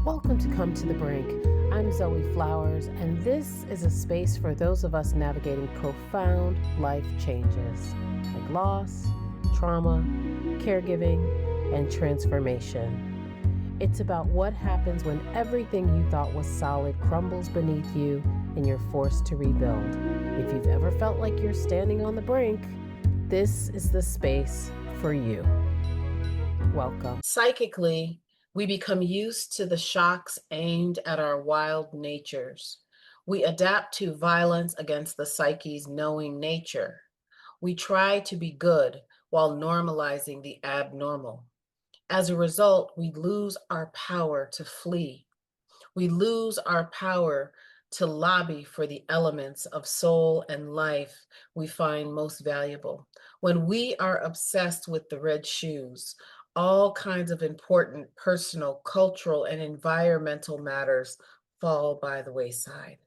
Welcome to Come to the Brink. I'm Zoe Flowers, and this is a space for those of us navigating profound life changes like loss, trauma, caregiving, and transformation. It's about what happens when everything you thought was solid crumbles beneath you and you're forced to rebuild. If you've ever felt like you're standing on the brink, this is the space for you. Welcome. Psychically, we become used to the shocks aimed at our wild natures. We adapt to violence against the psyche's knowing nature. We try to be good while normalizing the abnormal. As a result, we lose our power to flee. We lose our power to lobby for the elements of soul and life we find most valuable. When we are obsessed with the red shoes, all kinds of important personal, cultural, and environmental matters fall by the wayside.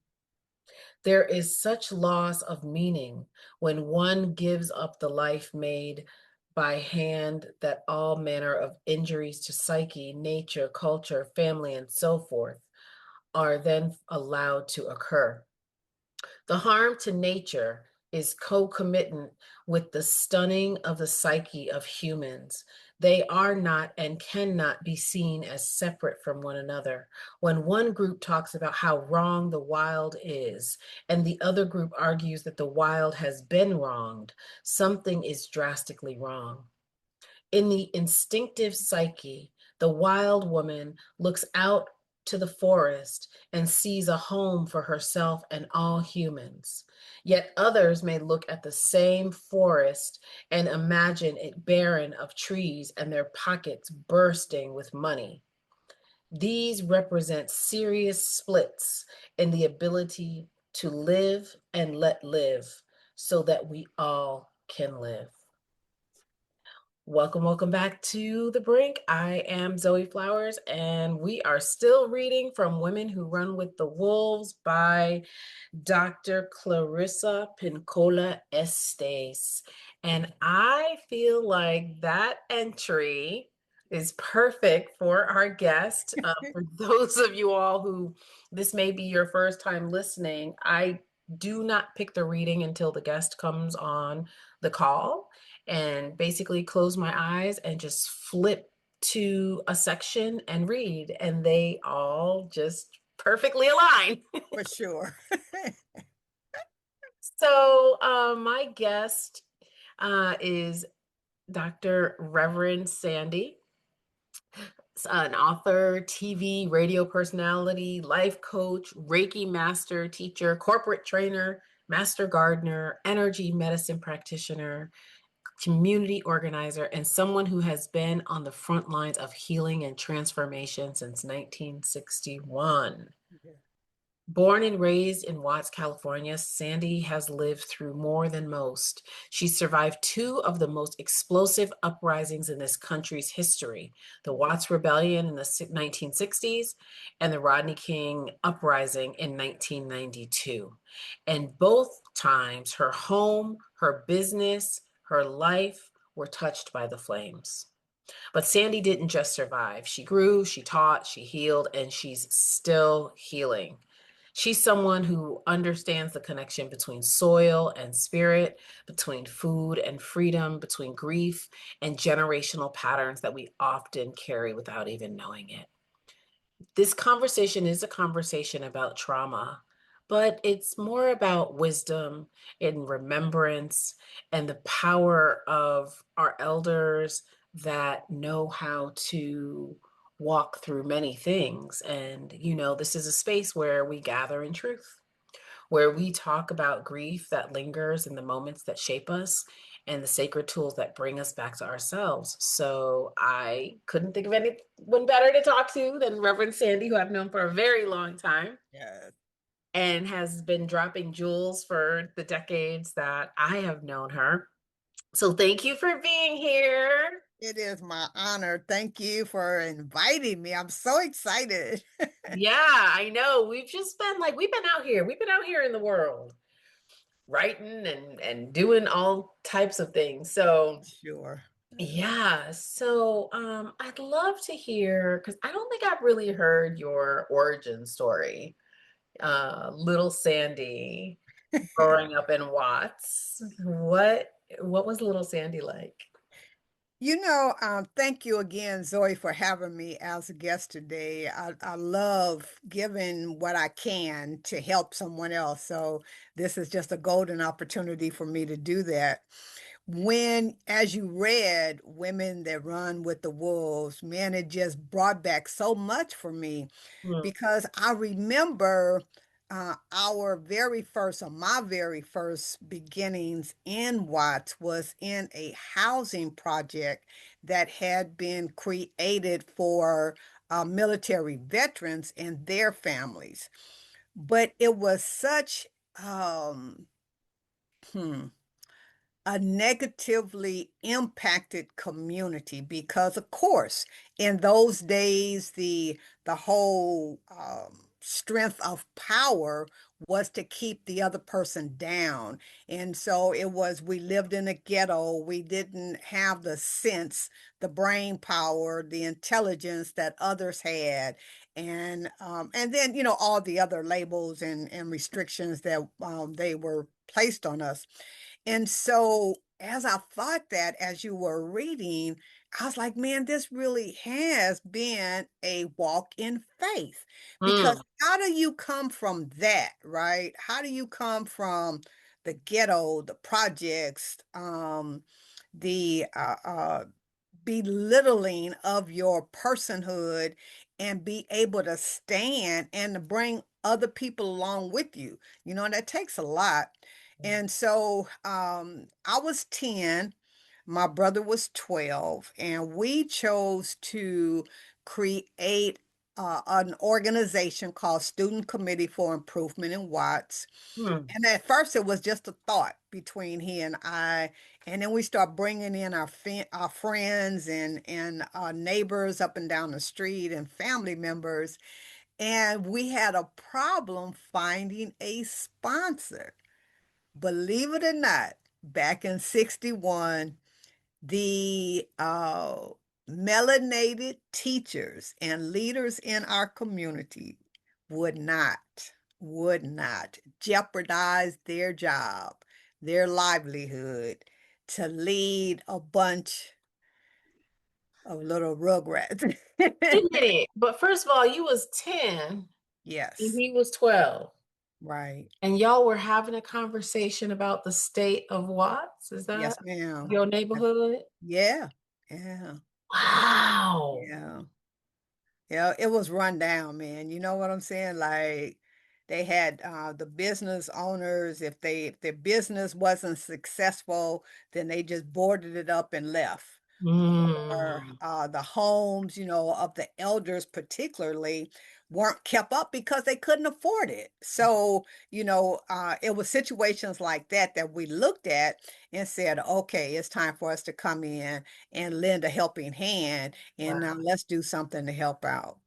There is such loss of meaning when one gives up the life made by hand that all manner of injuries to psyche, nature, culture, family, and so forth are then allowed to occur. The harm to nature is concomitant with the stunning of the psyche of humans. They are not and cannot be seen as separate from one another. When one group talks about how wrong the wild is, and the other group argues that the wild has been wronged, something is drastically wrong. In the instinctive psyche, the wild woman looks out to the forest and sees a home for herself and all humans. Yet others may look at the same forest and imagine it barren of trees and their pockets bursting with money. These represent serious splits in the ability to live and let live so that we all can live. Welcome back to The Brink. I am Zoe Flowers, and we are still reading from Women Who Run with the Wolves by Dr. Clarissa Pinkola Estes. And I feel like that entry is perfect for our guest. For those of you all who this may be your first time listening, I do not pick the reading until the guest comes on the call, and basically close my eyes and just flip to a section and read, and they all just perfectly align. For sure. So my guest is Dr. Reverend Sandy, an author, TV, radio personality, life coach, Reiki Master Teacher, corporate trainer, master gardener, energy medicine practitioner, community organizer, and someone who has been on the front lines of healing and transformation since 1961. Yeah. Born and raised in Watts, California, Sandy has lived through more than most. She survived two of the most explosive uprisings in this country's history, the Watts Rebellion in the 1960s and the Rodney King Uprising in 1992. And both times, her home, her business, her life were touched by the flames. But Sandy didn't just survive. She grew, she taught, she healed, and she's still healing. She's someone who understands the connection between soil and spirit, between food and freedom, between grief and generational patterns that we often carry without even knowing it. This conversation is a conversation about trauma, but it's more about wisdom and remembrance and the power of our elders that know how to walk through many things. And, this is a space where we gather in truth, where we talk about grief that lingers in the moments that shape us and the sacred tools that bring us back to ourselves. So I couldn't think of anyone better to talk to than Reverend Sandy, who I've known for a very long time. Yes. And has been dropping jewels for the decades that I have known her. So thank you for being here. It is my honor. Thank you for inviting me. I'm so excited. Yeah, I know. We've been out here. We've been out here in the world, writing and doing all types of things. So Sure. Yeah, so I'd love to hear because I don't think I've really heard your origin story. Little Sandy growing up in Watts. What was little Sandy like? Thank you again, Zoe, for having me as a guest today. I love giving what I can to help someone else. So this is just a golden opportunity for me to do that. When, as you read, Women That Run with the Wolves, man, it just brought back so much for me Mm, because I remember our very first, or my very first beginnings in Watts was in a housing project that had been created for military veterans and their families. But it was such, um, hmm, a negatively impacted community because of course in those days the whole strength of power was to keep the other person down, and so it was, we lived in a ghetto, we didn't have the sense, the brain power, the intelligence that others had, and then all the other labels and restrictions that they were placed on us. And so, as I thought that as you were reading, I was like, man, this really has been a walk in faith. Because mm, how do you come from that, right? How do you come from the ghetto, the projects, the belittling of your personhood, and be able to stand and to bring other people along with you? That takes a lot. And so I was 10, my brother was 12, and we chose to create an organization called Student Committee for Improvement in Watts. mm, And at first, it was just a thought between he and I, and then we start bringing in our friends and our neighbors up and down the street and family members, and we had a problem finding a sponsor. Believe it or not, back in 61, the melanated teachers and leaders in our community would not, would not jeopardize their job, their livelihood to lead a bunch of little rugrats. Wait a minute, but first of all, you was 10 and Yes, he was 12, right. and y'all were having a conversation about the state of Watts. Is that Yes, ma'am. your Yes. neighborhood? Yeah, yeah, Wow. yeah. Yeah, it was run down, man. You know what I'm saying? Like they had the business owners, if their business wasn't successful, then they just boarded it up and left. Or Mm, the homes, of the elders particularly weren't kept up because they couldn't afford it. So, it was situations like that that we looked at and said, okay, it's time for us to come in and lend a helping hand, and wow. now let's do something to help out.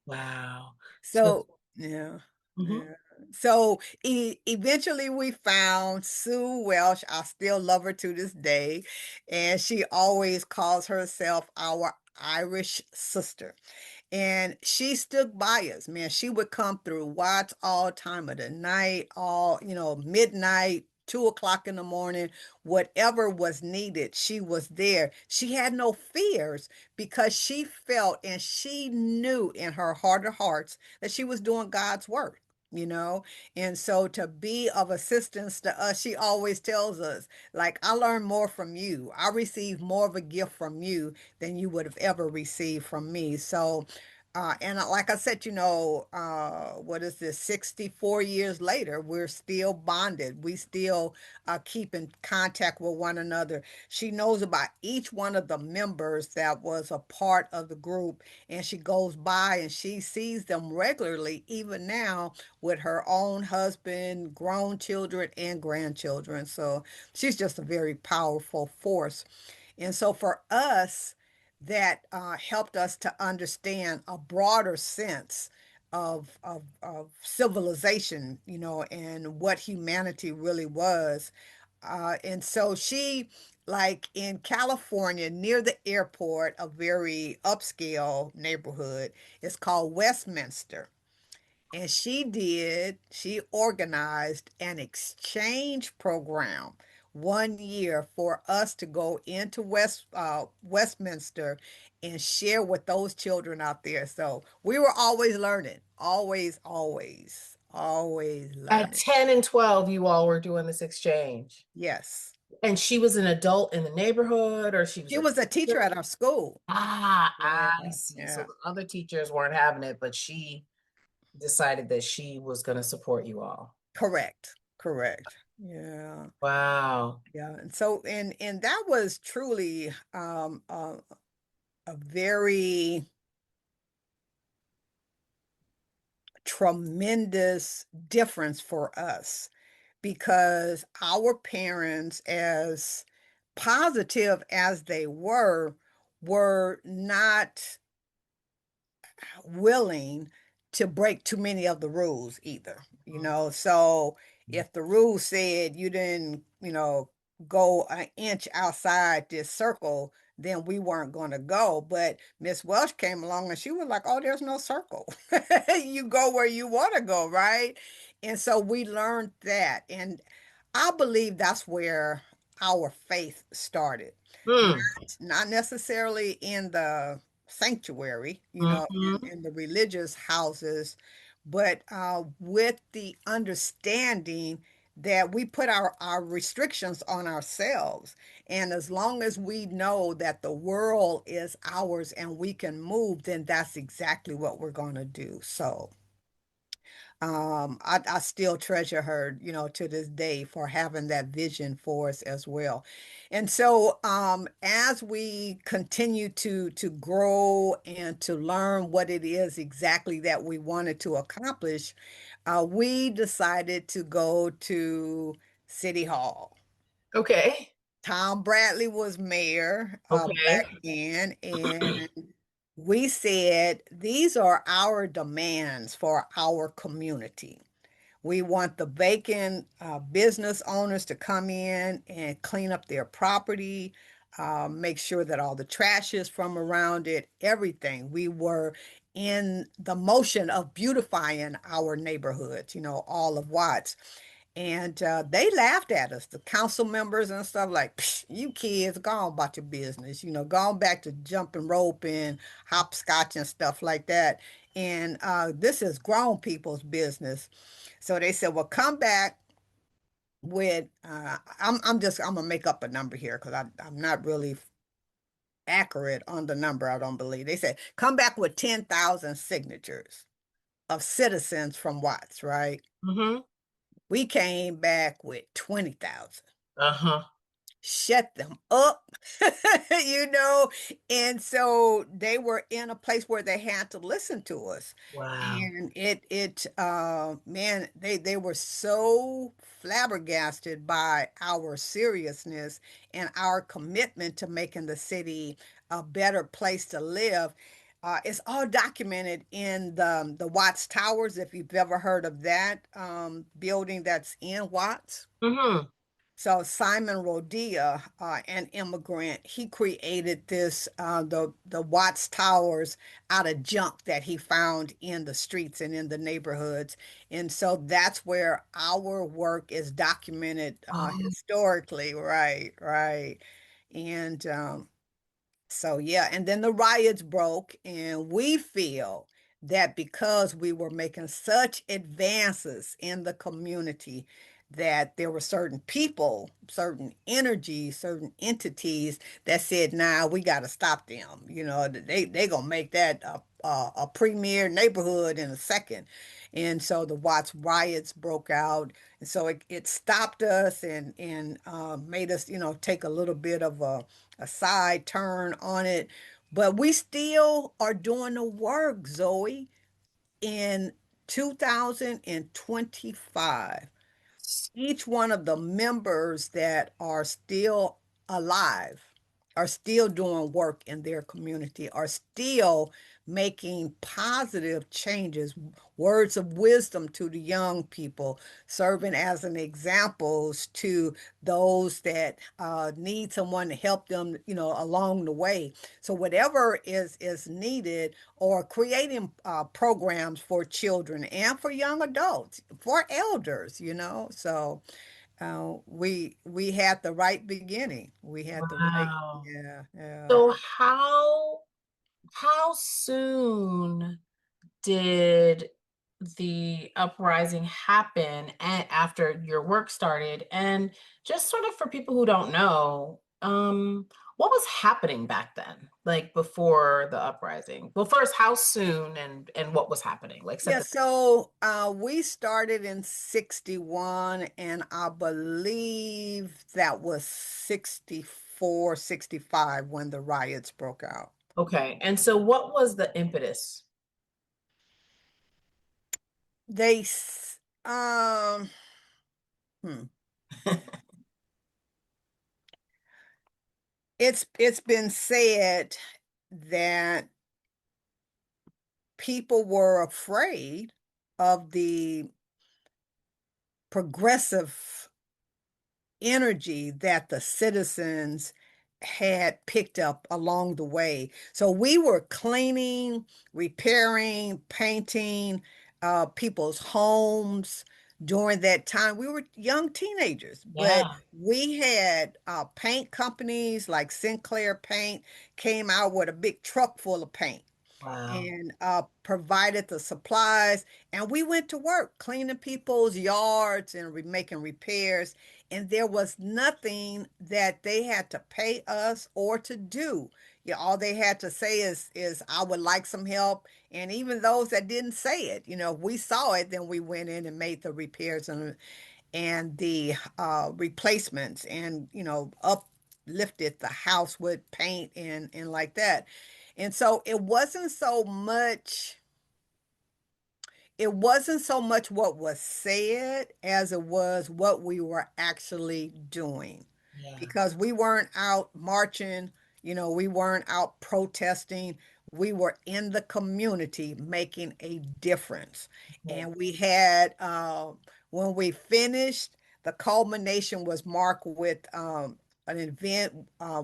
Wow. So, So, yeah. mhm, Yeah. So eventually we found Sue Welsh. I still love her to this day. And she always calls herself our Irish sister. And she stood by us, man. She would come through Watts all time of the night, all, midnight, 2 o'clock in the morning, whatever was needed, she was there. She had no fears because she felt and she knew in her heart of hearts that she was doing God's work. You know, and so to be of assistance to us, she always tells us, like, I learned more from you. I received more of a gift from you than you would have ever received from me. So, like I said, what is this? 64 years later, we're still bonded. We still keep in contact with one another. She knows about each one of the members that was a part of the group, and she goes by and she sees them regularly, even now with her own husband, grown children, and grandchildren. So she's just a very powerful force. And so for us, that helped us to understand a broader sense of civilization, and what humanity really was. And so she like in California, near the airport, a very upscale neighborhood. It's called Westminster. And she organized an exchange program 1 year for us to go into Westminster and share with those children out there. So we were always learning, always At learning. 10 and 12, you all were doing this exchange. Yes. And she was an adult in the neighborhood, or she was She a was a teacher teacher? at our school. Ah, Yeah, I see. So yeah. the other teachers weren't having it, but she decided that she was going to support you all. Correct. Correct. Yeah. Wow. Yeah. And so and that was truly a very tremendous difference for us because our parents, as positive as they were not willing to break too many of the rules either, you know. So if the rule said you didn't, go an inch outside this circle, then we weren't going to go. But Miss Welsh came along and she was like, oh, there's no circle. You go where you want to go, right? And so we learned that. And I believe that's where our faith started. Hmm. Not necessarily in the sanctuary, Mm-hmm. in the religious houses, but with the understanding that we put our restrictions on ourselves. And as long as we know that the world is ours and we can move, then that's exactly what we're going to do. So I still treasure her, to this day for having that vision for us as well. And so, as we continue to grow and to learn what it is exactly that we wanted to accomplish, we decided to go to City Hall. Okay. Tom Bradley was mayor back Okay. then, and we said these are our demands for our community. We want the vacant business owners to come in and clean up their property, make sure that all the trash is from around it, everything. We were in the motion of beautifying our neighborhoods, all of Watts. And they laughed at us, the council members and stuff like, "Psh, you kids, go on about your business, go on back to jumping rope and hopscotch and stuff like that. And this is grown people's business." So they said, well, come back with, I'm gonna make up a number here because I'm not really accurate on the number, I don't believe. They said, come back with 10,000 signatures of citizens from Watts, right? Mm-hmm. We came back with 20,000. Uh-huh. Shut them up, you know. And so they were in a place where they had to listen to us. Wow. And man, they were so flabbergasted by our seriousness and our commitment to making the city a better place to live. It's all documented in the Watts Towers, if you've ever heard of that building that's in Watts. Mm-hmm. So Simon Rodia, an immigrant, he created this the Watts Towers out of junk that he found in the streets and in the neighborhoods, and so that's where our work is documented Oh. historically, right, right, and so yeah, and then the riots broke, and we feel that because we were making such advances in the community, that there were certain people, certain energies, certain entities that said, "Nah, we got to stop them." They gonna make that a premier neighborhood in a second, and so the Watts riots broke out, and so it stopped us and made us, take a little bit of a side turn on it. But we still are doing the work, Zoe. In 2025, each one of the members that are still alive are still doing work in their community, are still making positive changes, words of wisdom to the young people, serving as an examples to those that need someone to help them, along the way. So whatever is needed, or creating programs for children and for young adults, for elders, So we had the right beginning. We had the right, Wow. yeah, yeah. So how soon did the uprising happen after your work started? And just sort of for people who don't know, what was happening back then, like before the uprising? Well, first, how soon and what was happening? Like set Yeah, the so we started in 61, and I believe that was 64, 65 when the riots broke out. Okay. And so what was the impetus? They s- um hmm. It's been said that people were afraid of the progressive energy that the citizens had picked up along the way. So we were cleaning, repairing, painting people's homes during that time. We were young teenagers, but Yeah. we had paint companies like Sinclair Paint came out with a big truck full of paint Wow. and provided the supplies. And we went to work cleaning people's yards and making repairs. And there was nothing that they had to pay us or to do. Yeah, all they had to say is I would like some help. And even those that didn't say it, if we saw it, then we went in and made the repairs and the replacements, and uplifted the house with paint and like that. And so it wasn't so much what was said as it was what we were actually doing, Yeah. because we weren't out marching, we weren't out protesting. We were in the community making a difference. Okay. And when we finished, the culmination was marked with an event.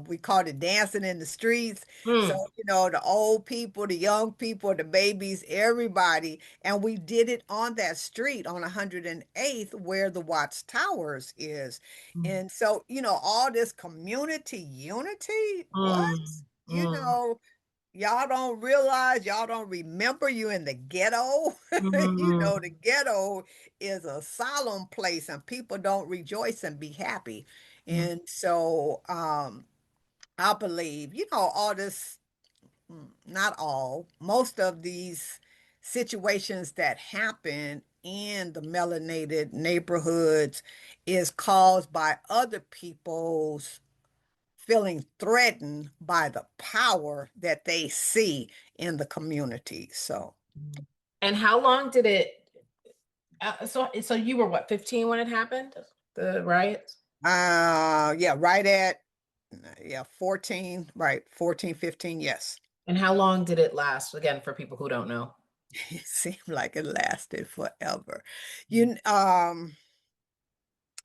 We called it Dancing in the Streets. So, Mm, the old people, the young people, the babies, everybody. And we did it on that street on 108th where the Watts Towers is. mm, And so, all this community unity, what? mm, You mm, know, y'all don't realize, y'all don't remember you in the ghetto. The mm, ghetto is a solemn place and people don't rejoice and be happy. mm. And so I believe, all this, not all, most of these situations that happen in the melanated neighborhoods is caused by other people's feeling threatened by the power that they see in the community. So, And how long did it so you were what, 15 when it happened? The riots? yeah, right at, yeah, 14, right, 14, 15, yes. And how long did it last? Again, for people who don't know. It seemed like it lasted forever. Mm. You,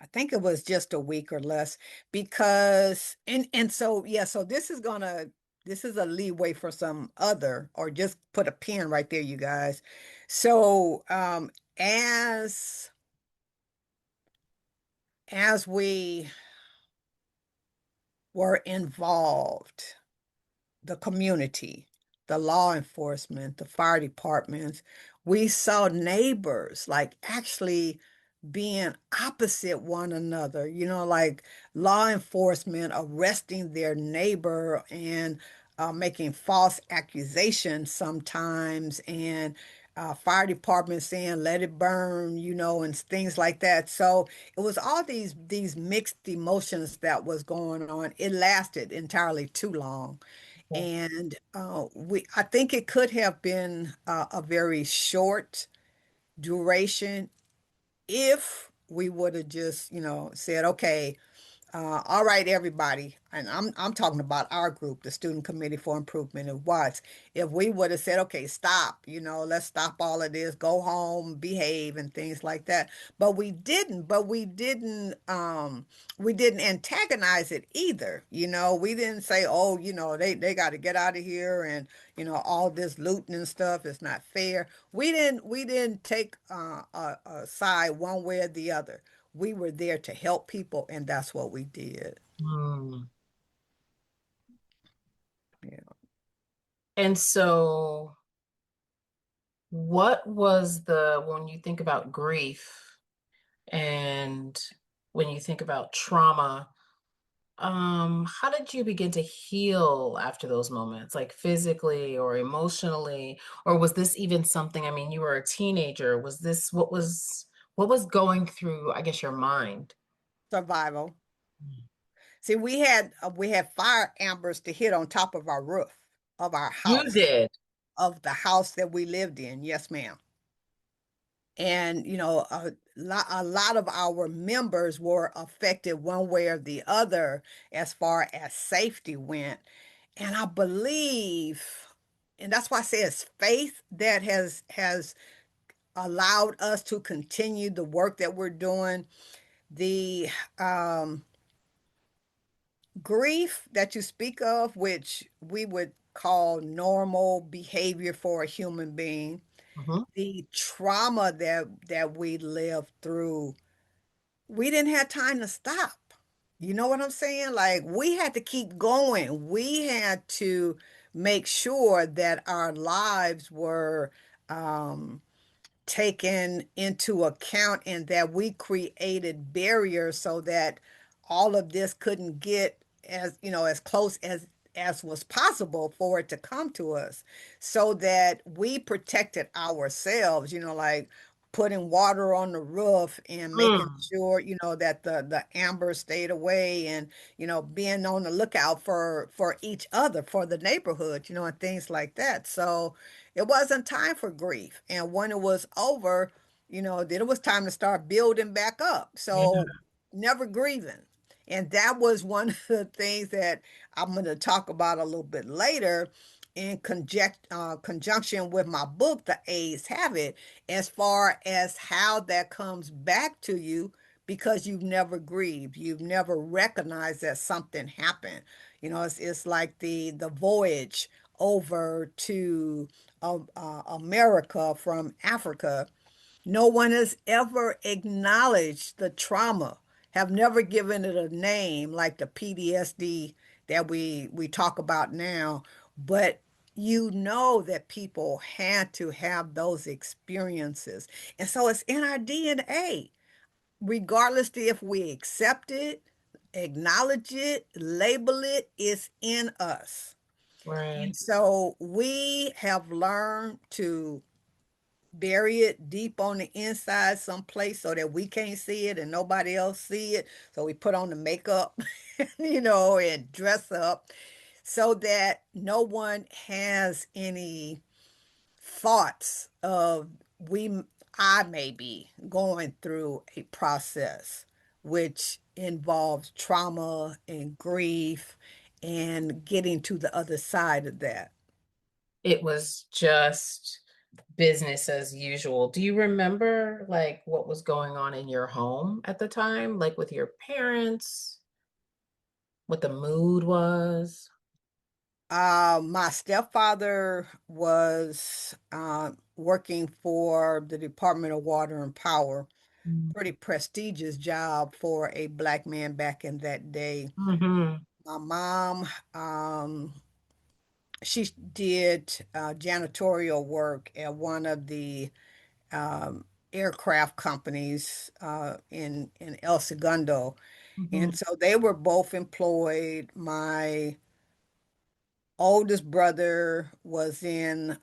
I think it was just a week or less, because and so yeah, so this is a leeway for some other, or just put a pin right there, you guys. So as we were involved, the community, the law enforcement, the fire departments, we saw neighbors like actually being opposite one another, like law enforcement arresting their neighbor and making false accusations sometimes, and fire department saying let it burn, and things like that. So it was all these mixed emotions that was going on. It lasted entirely too long. Okay. And I think it could have been a very short duration if we would have just, said, okay, All right, everybody, and I'm talking about our group, the Student Committee for Improvement of Watts. If we would have said, okay, stop, let's stop all of this, go home, behave, and things like that. But we didn't. We didn't antagonize it either. We didn't say, oh, they got to get out of here, and all this looting and stuff is not fair. We didn't take a side one way or the other. We were there to help people, and that's what we did. Mm. Yeah. And so, what was when you think about grief and when you think about trauma, how did you begin to heal after those moments, like physically or emotionally? Or was this even something, I mean, you were a teenager. Was this what was going through, I guess, your mind? Survival. See, we had fire ambers to hit on top of our roof of our You house, did. of the house that we lived in. Yes, ma'am. And a lot of our members were affected one way or the other as far as safety went. And I believe, and that's why I say it's faith that has allowed us to continue the work that we're doing. The grief that you speak of, which we would call normal behavior for a human being, Mhm. the trauma that we lived through, we didn't have time to stop. You know what I'm saying? Like, we had to keep going. We had to make sure that our lives were um, taken into account, and that we created barriers so that all of this couldn't get as close as was possible for it to come to us, so that we protected ourselves, like putting water on the roof and making Mm. sure that the amber stayed away, and being on the lookout for each other, for the neighborhood, and things like that. So it wasn't time for grief. And when it was over, then it was time to start building back up. Yeah. So never grieving. And that was one of the things that I'm going to talk about a little bit later in conjunction with my book, The A's Habit, as far as how that comes back to you, because you've never grieved. You've never recognized that something happened. It's like the voyage over to America from Africa. No one has ever acknowledged the trauma, have never given it a name like the PTSD that we talk about now. But that people had to have those experiences. And so it's in our DNA, regardless if we accept it, acknowledge it, label it, it's in us. And Right. so we have learned to bury it deep on the inside someplace so that we can't see it and nobody else see it. So we put on the makeup, and dress up so that no one has any thoughts of we I may be going through a process which involves trauma and grief, and getting to the other side of that. It was just business as usual. Do you remember like what was going on in your home at the time, like with your parents, what the mood was? My stepfather was working for the Department of Water and Power, pretty prestigious job for a black man back in that day. Mm-hmm. My mom, she did janitorial work at one of the aircraft companies in El Segundo. Mm-hmm. And so they were both employed. My oldest brother was in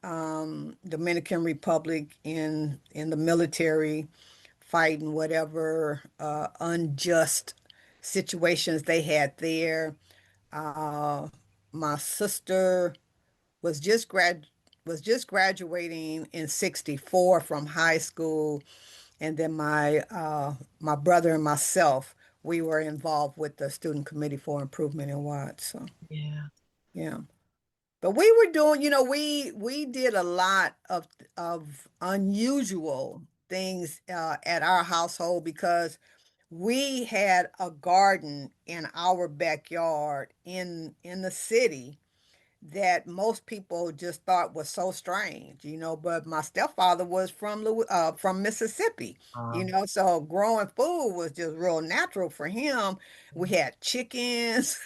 Dominican Republic in the military, fighting whatever unjust situations they had there. Uh, my sister was just graduating in '64 from high school, and then my brother and myself we were involved with the Student Committee for Improvement in Watts. So, Yeah. yeah. But we were doing, we did a lot of unusual things at our household because we had a garden in our backyard in the city that most people just thought was so strange, but my stepfather was from Mississippi, so growing food was just real natural for him. We had chickens,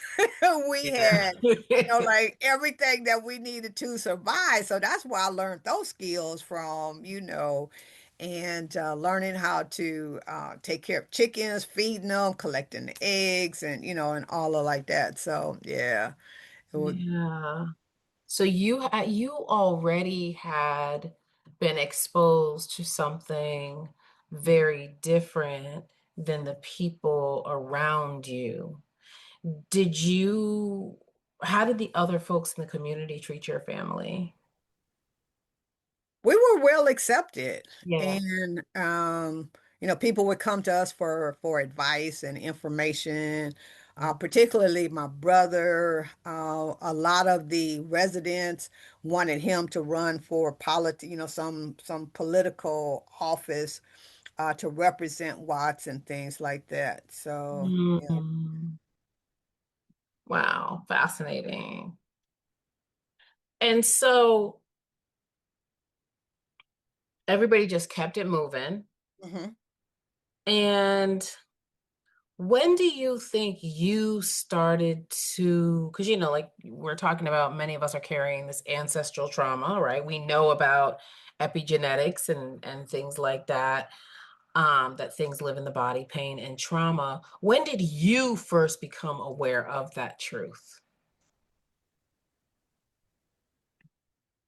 we Yeah. had, like everything that we needed to survive. So that's where I learned those skills from, and learning how to take care of chickens, feeding them, collecting the eggs, and all of like that. So yeah, it was. Yeah. So you already had been exposed to something very different than the people around you. Did you, how did the other folks in the community treat your family? We were well accepted, Yeah. and people would come to us for advice and information. Particularly my brother. A lot of the residents wanted him to run for some political office to represent Watts and things like that. So yeah. Mhm. Wow, fascinating. And so everybody just kept it moving. Mhm. And when do you think you started to, because like we're talking about, many of us are carrying this ancestral trauma, right? We know about epigenetics and things like that, that things live in the body, pain and trauma. When did you first become aware of that truth?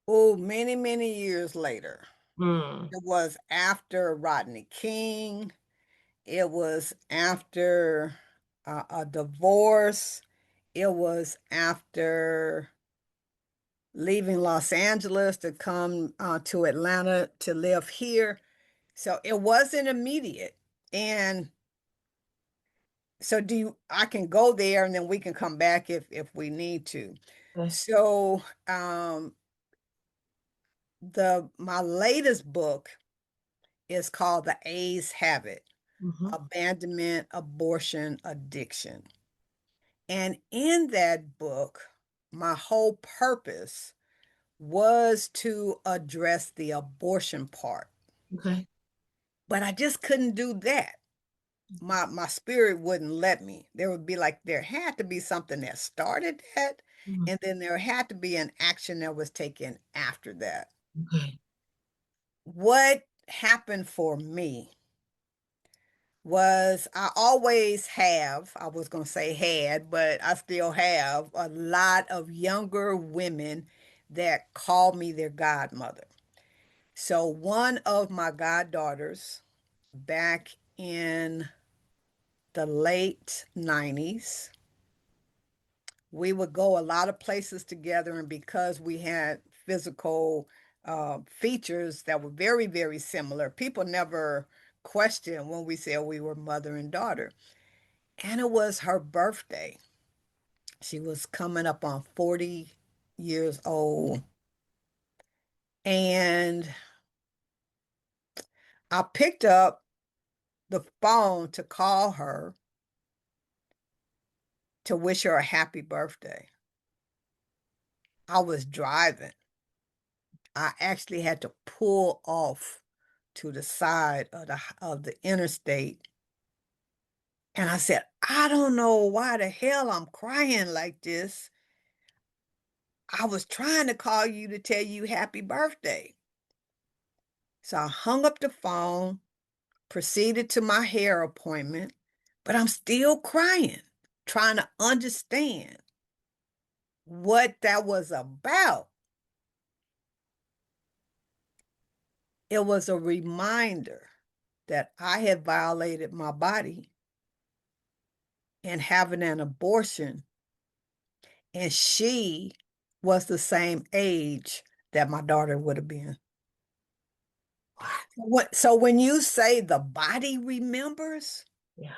Oh, many, many years later. Mm, It was after Rodney King. It was after a divorce. It was after leaving Los Angeles to come to Atlanta to live here. So it wasn't immediate. And so I can go there and then we can come back if we need to. okay. So my latest book is called The A's Habit: Mhm. Abandonment, Abortion, Addiction. And in that book, my whole purpose was to address the abortion part. Okay. But I just couldn't do that. My spirit wouldn't let me. There had to be something that started that, Mhm. and then there had to be an action that was taken after that. Okay. What happened for me was I always have, I was going to say had, but I still have a lot of younger women that call me their godmother. So one of my goddaughters back in the late 90s, we would go a lot of places together, and because we had physical features that were very, very similar, people never questioned when we said we were mother and daughter. And it was her birthday. She was coming up on 40 years old. And I picked up the phone to call her to wish her a happy birthday. I was driving. I actually had to pull off to the side of the interstate. And I said, I don't know why the hell I'm crying like this. I was trying to call you to tell you happy birthday. So I hung up the phone, proceeded to my hair appointment, but I'm still crying, trying to understand what that was about. It was a reminder that I had violated my body and having an abortion, and she was the same age that my daughter would have been. So when you say the body remembers, Yeah.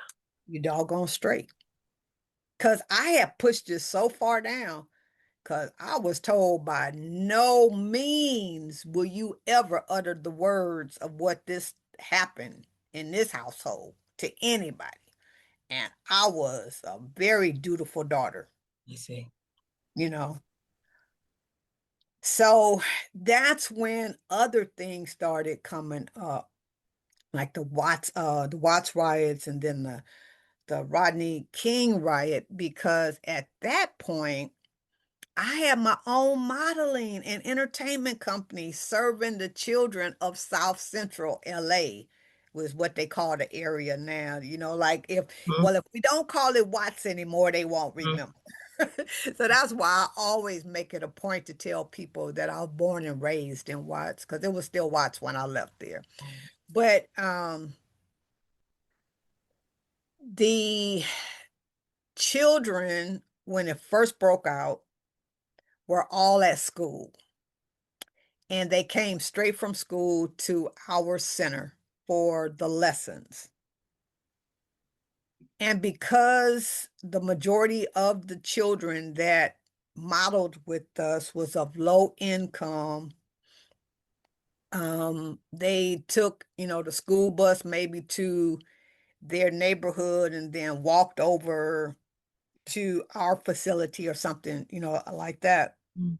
You doggone straight. Because I had pushed this so far down, because I was told by no means will you ever utter the words of what this happened in this household to anybody. And I was a very dutiful daughter, You see. you know. So that's when other things started coming up, like the Watts riots, and then the Rodney King riot, because at that point I had my own modeling and entertainment company serving the children of South Central LA, was what they call the area now. Like if we don't call it Watts anymore, they won't Mhm. remember. So that's why I always make it a point to tell people that I was born and raised in Watts, because it was still Watts when I left there. But the children, when it first broke out, were all at school. And they came straight from school to our center for the lessons. And because the majority of the children that modeled with us was of low income, they took, the school bus maybe to their neighborhood and then walked over to our facility or something, like that. Mm.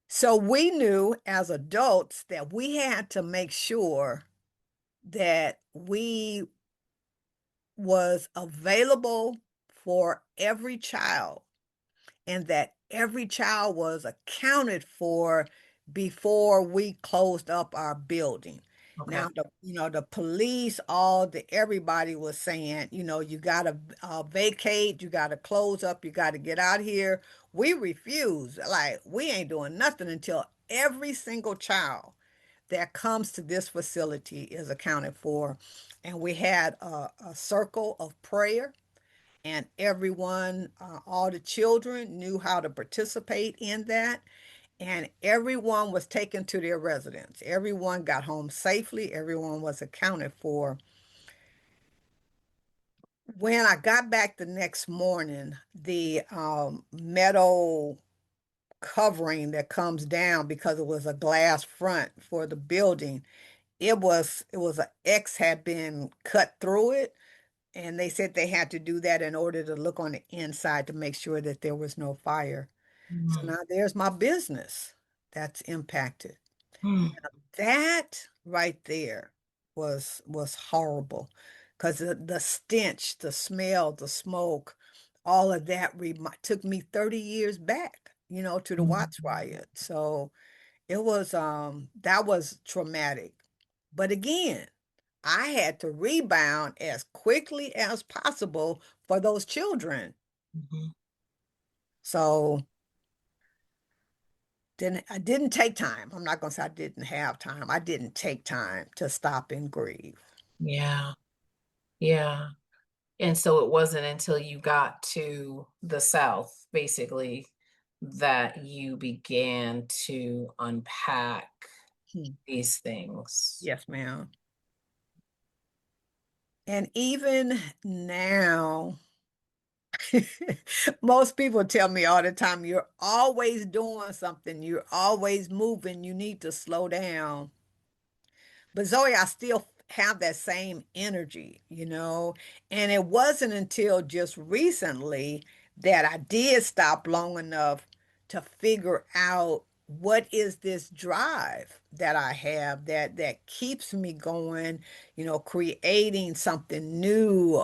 So we knew as adults that we had to make sure that we was available for every child, and that every child was accounted for before we closed up our building. Okay. Now, the police, everybody was saying, you got to vacate, you got to close up, you got to get out of here. We refused. Like, we ain't doing nothing until every single child that comes to this facility is accounted for. And we had a circle of prayer, and everyone, all the children knew how to participate in that. And everyone was taken to their residence. Everyone got home safely. Everyone was accounted for. When I got back the next morning, the metal covering that comes down, because it was a glass front for the building, it was a X had been cut through it, and they said they had to do that in order to look on the inside to make sure that there was no fire. So Mm. now there's my business that's impacted. Mm. That right there was horrible, because the stench, the smell, the smoke, all of that took me 30 years back, to the Mm. Watts riot. So it was that was traumatic. But again, I had to rebound as quickly as possible for those children. Mhm. So I didn't take time. I'm not going to say I didn't have time. I didn't take time to stop and grieve. Yeah. Yeah. And so it wasn't until you got to the South, basically, that you began to unpack Hmm. these things. Yes, ma'am. And even now, most people tell me all the time, you're always doing something, you're always moving, you need to slow down. But Zoe, I still have that same energy, and it wasn't until just recently that I did stop long enough to figure out what is this drive that I have that keeps me going, creating something new,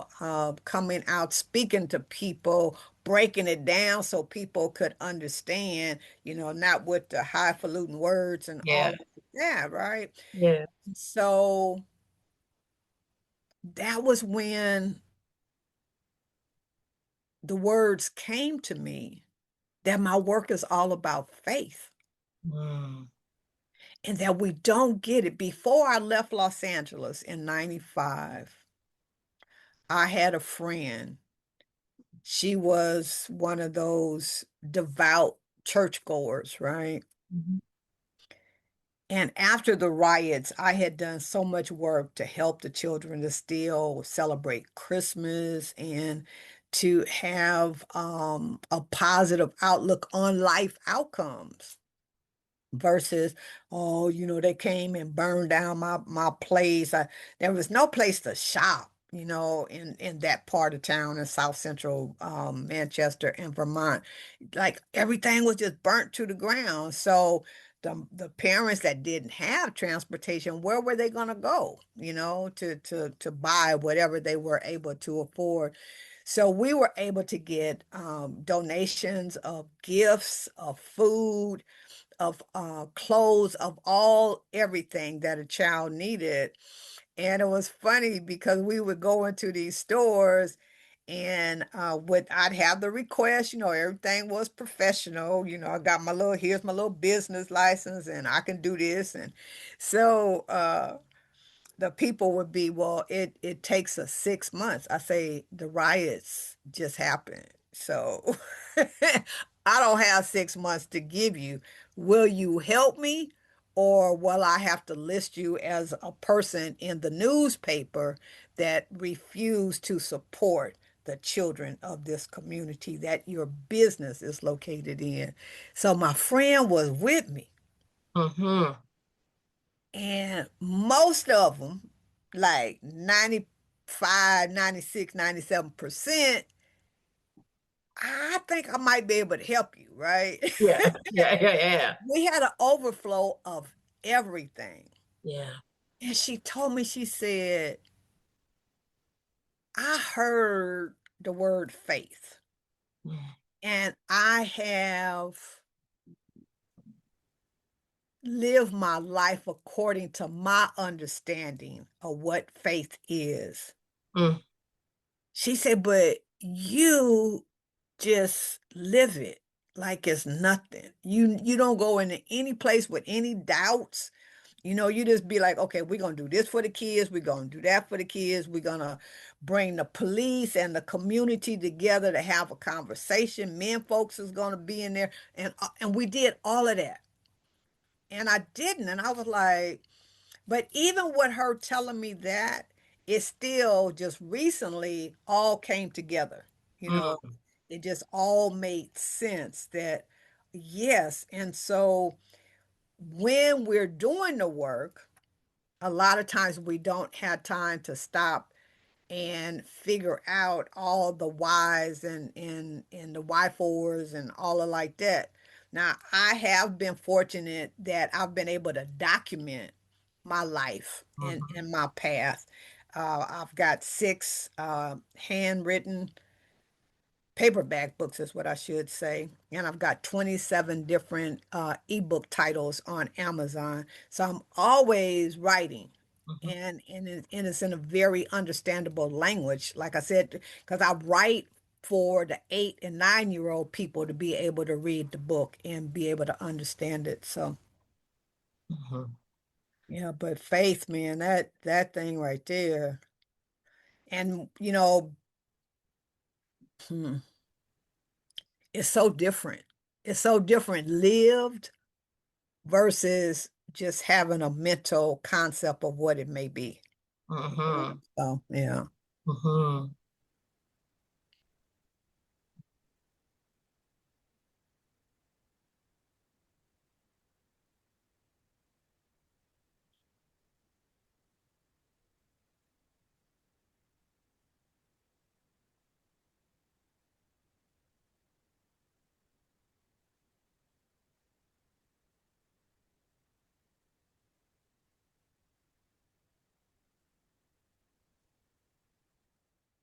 coming out, speaking to people, breaking it down so people could understand, not with the highfalutin words and all Yeah. of that, right? Yeah. So that was when the words came to me that my work is all about faith, Mm. and that we don't get it. Before I left Los Angeles in 95, I had a friend. She was one of those devout churchgoers, right? Mhm. And after the riots, I had done so much work to help the children to still celebrate Christmas and to have a positive outlook on life outcomes versus, oh, they came and burned down my place. There was no place to shop, in that part of town in South Central Manchester and Vermont. Like everything was just burnt to the ground. So the parents that didn't have transportation, where were they going to go, to buy whatever they were able to afford? So we were able to get donations of gifts, of food, of clothes, of all everything that a child needed. And it was funny because we would go into these stores and I'd have the request, everything was professional. I got here's my little business license and I can do this. And so the people would be, well, it takes us 6 months. I say the riots just happened. So I don't have 6 months to give you. Will you help me? Or will I have to list you as a person in the newspaper that refused to support the children of this community that your business is located in? So my friend was with me. Mm-hmm. And most of them, like 95, 96, 97%, I think I might be able to help you, right? Yeah. Yeah. Yeah. Yeah. We had an overflow of everything. Yeah. And she told me, she said, I heard the word faith, Mm. and I have lived my life according to my understanding of what faith is. Mm. She said, but you just live it like it's nothing. You don't go into any place with any doubts. You just be like, okay, we're gonna do this for the kids, we're gonna do that for the kids, we're gonna bring the police and the community together to have a conversation. Men folks is gonna be in there, and we did all of that. And I didn't, and I was like, but even with her telling me that, it still just recently all came together. You know, Mm. it just all made sense that yes. And so when we're doing the work, a lot of times we don't have time to stop and figure out all the whys and the why fors and all of like that. Now, I have been fortunate that I've been able to document my life Mhm. and my path. I've got six handwritten paperback books is what I should say. And I've got 27 different ebook titles on Amazon. So I'm always writing. Mhm. And it's in a very understandable language. Like I said, because I write for the 8 and 9 year old people to be able to read the book and be able to understand it. So Mhm. yeah, but faith, man, that thing right there. And hmm, it's so different. It's so different lived versus just having a mental concept of what it may be. Mhm. So, yeah. Mhm.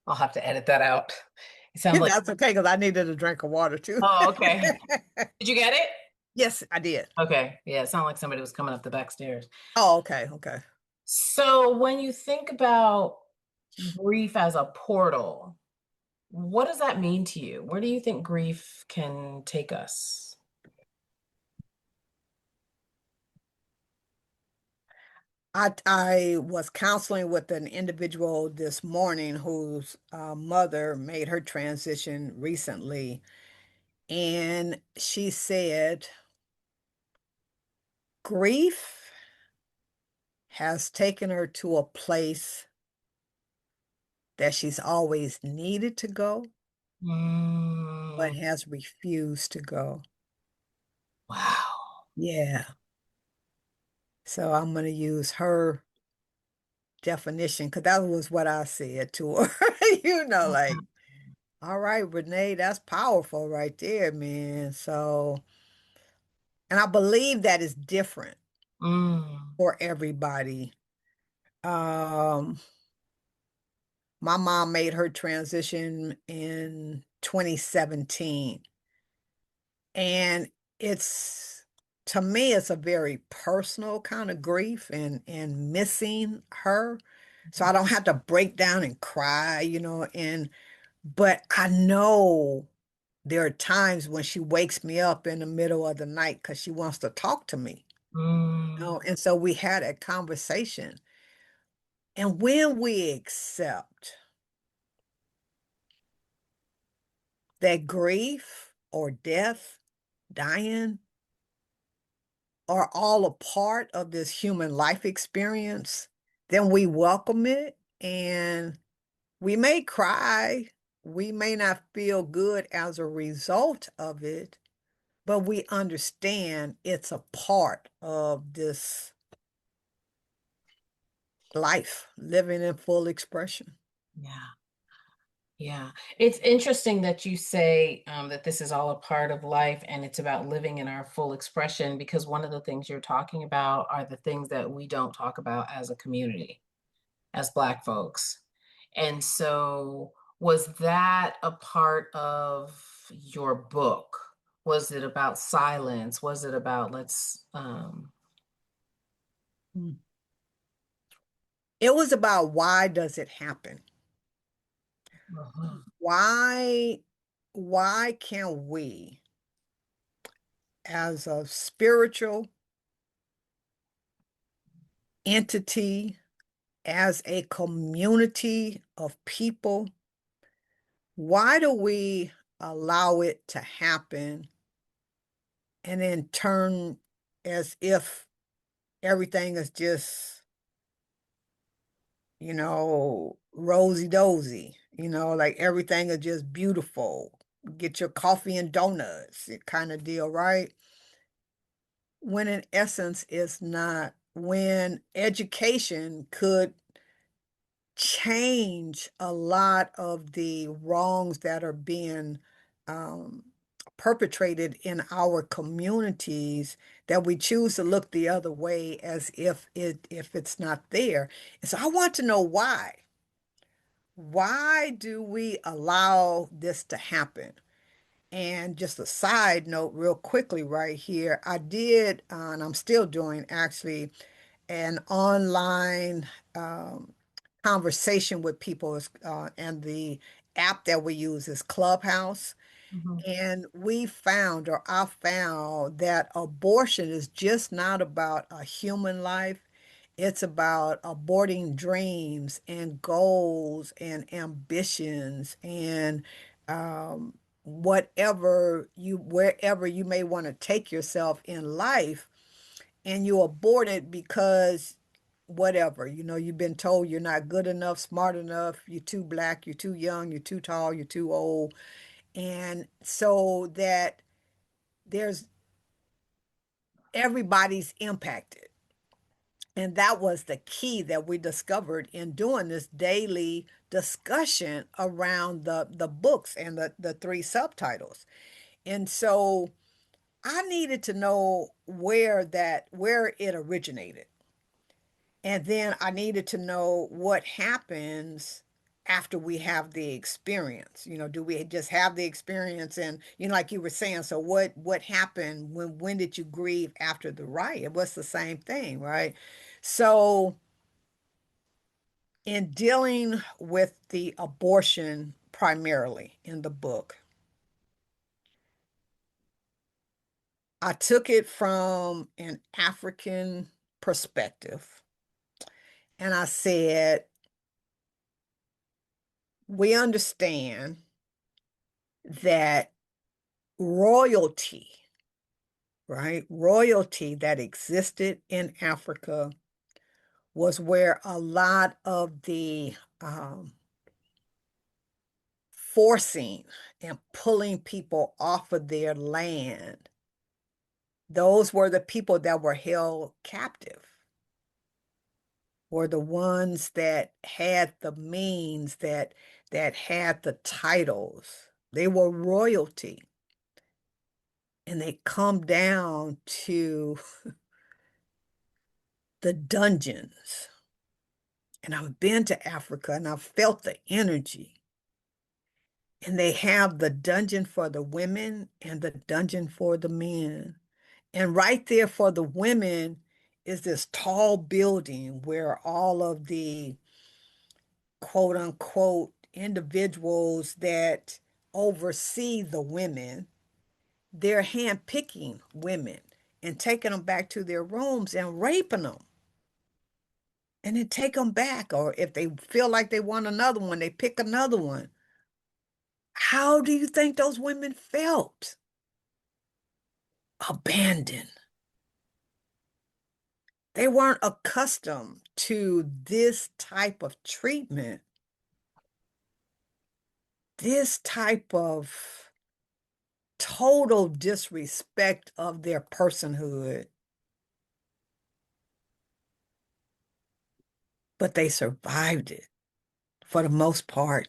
I'll have to edit that out. It sounds like, That's okay because I needed a drink of water too. oh, okay. Did you get it? Yes, I did. Okay. Yeah, it sounded like somebody was coming up the back stairs. Oh, okay, okay. So when you think about grief as a portal, what does that mean to you? Where do you think grief can take us? I was counseling with an individual this morning whose mother made her transition recently, and she said, grief. has taken her to a place that she's always needed to go, but Mm. has refused to go. Wow. Yeah. So I'm going to use her definition because that was what I said to her. Like, all right, Renee, that's powerful right there, man. So, and I believe that is different Mm. for everybody. Um, my mom made her transition in 2017. And it's to me, it's a very personal kind of grief and missing her. So I don't have to break down and cry, but I know there are times when she wakes me up in the middle of the night because she wants to talk to me. Mm. And so we had a conversation. And when we accept that grief or death, dying, are all a part of this human life experience, then we welcome it and we may cry. We may not feel good as a result of it, but we understand it's a part of this life, living in full expression. Yeah. Yeah. It's interesting that you say that this is all a part of life and it's about living in our full expression, because one of the things you're talking about are the things that we don't talk about as a community, as Black folks. And so, was that a part of your book? Was it about silence? Was it about Mm. It was about why does it happen? uh-huh. Why can't we, as a spiritual entity, as a community of people, why do we allow it to happen and then turn as if everything is just, rosy dozy, like everything is just beautiful. Get your coffee and donuts, kind of deal, right? When in essence, it's not. When education could change a lot of the wrongs that are being um, perpetrated in our communities, that we choose to look the other way as if it's not there. And so I want to know why. Why do we allow this to happen? And just a side note, real quickly, right here, I did, and I'm still doing actually an online conversation with people, and the app that we use is Clubhouse. Mhm. And we found, or I found, that abortion is just not about a human life. It's about aborting dreams and goals and ambitions and wherever you may want to take yourself in life, and you abort it because whatever, you've been told you're not good enough, smart enough, you're too Black, you're too young, you're too tall, you're too old. And so that there's everybody's impacted. And that was the key that we discovered in doing this daily discussion around the books and the three subtitles. And so I needed to know where it originated. And then I needed to know what happens after we have the experience. Do we just have the experience? And like you were saying, so what happened when did you grieve after the riot? What's the same thing, right? So in dealing with the abortion primarily in the book, I took it from an African perspective. And I said, we understand that royalty, right? Royalty that existed in Africa was where a lot of the forcing and pulling people off of their land, those were the people that were held captive, were the ones that had the means, that had the titles. They were royalty. And they come down to the dungeons. And I've been to Africa and I've felt the energy. And they have the dungeon for the women and the dungeon for the men. And right there for the women is this tall building where all of the quote unquote individuals that oversee the women, they're handpicking women and taking them back to their rooms and raping them. And then take them back. Or if they feel like they want another one, they pick another one. How do you think those women felt? Abandoned. They weren't accustomed to this type of treatment, this type of total disrespect of their personhood. But they survived it for the most part,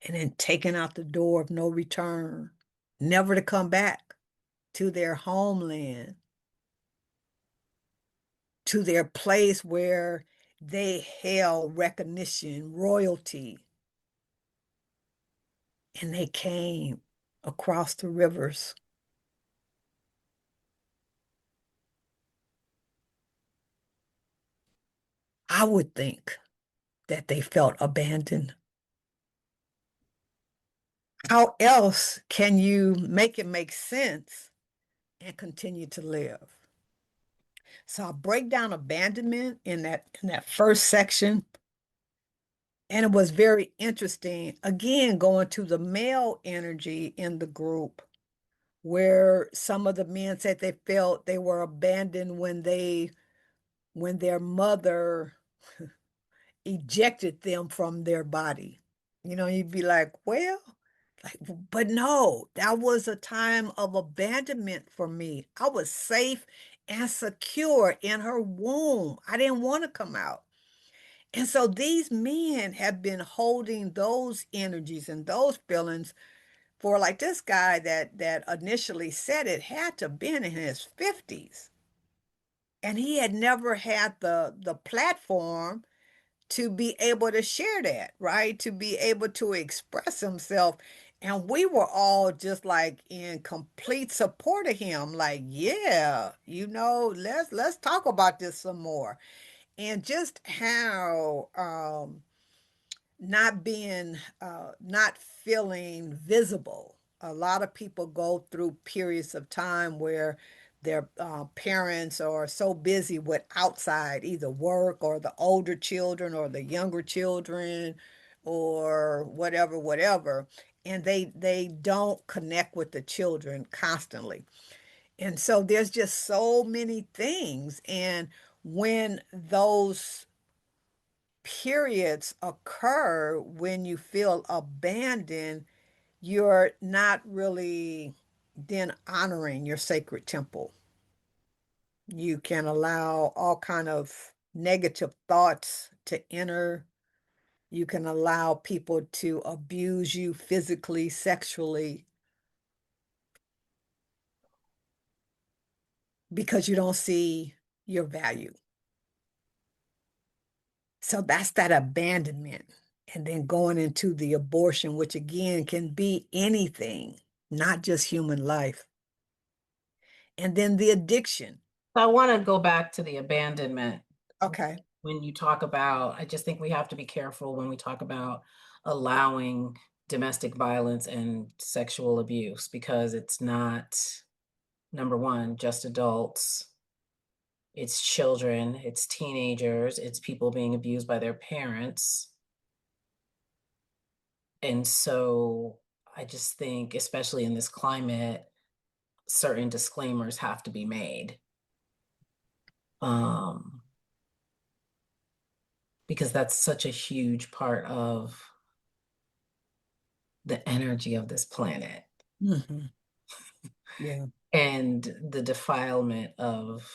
and then taken out the door of no return, never to come back to their homeland, to their place where they held recognition, royalty. And they came across the rivers. I would think that they felt abandoned. How else can you make it make sense and continue to live? So I'll break down abandonment in that first section. And it was very interesting, again, going to the male energy in the group, where some of the men said they felt they were abandoned when their mother ejected them from their body. You'd be like, well, like, but no, that was a time of abandonment for me. I was safe and secure in her womb. I didn't want to come out. And so these men have been holding those energies and those feelings for, like, this guy that initially said it had to have been in his 50s. And he had never had the platform to be able to share that, right? To be able to express himself. And we were all just like in complete support of him, like, yeah, let's talk about this some more. And just how not feeling visible. A lot of people go through periods of time where their parents are so busy with outside, either work or the older children or the younger children or whatever, and they don't connect with the children constantly. And so there's just so many things. And when those periods occur, when you feel abandoned, you're not really then honoring your sacred temple. You can allow all kind of negative thoughts to enter. You can allow people to abuse you physically, sexually, because you don't see your value. So that's that abandonment. And then going into the abortion, which again can be anything, not just human life. And then the addiction. I want to go back to the abandonment. Okay. When you talk about, I just think we have to be careful when we talk about allowing domestic violence and sexual abuse, because it's not, number one, just adults. It's children, it's teenagers, it's people being abused by their parents. And so I just think, especially in this climate, certain disclaimers have to be made. because that's such a huge part of the energy of this planet Mhm. Yeah. and the defilement of,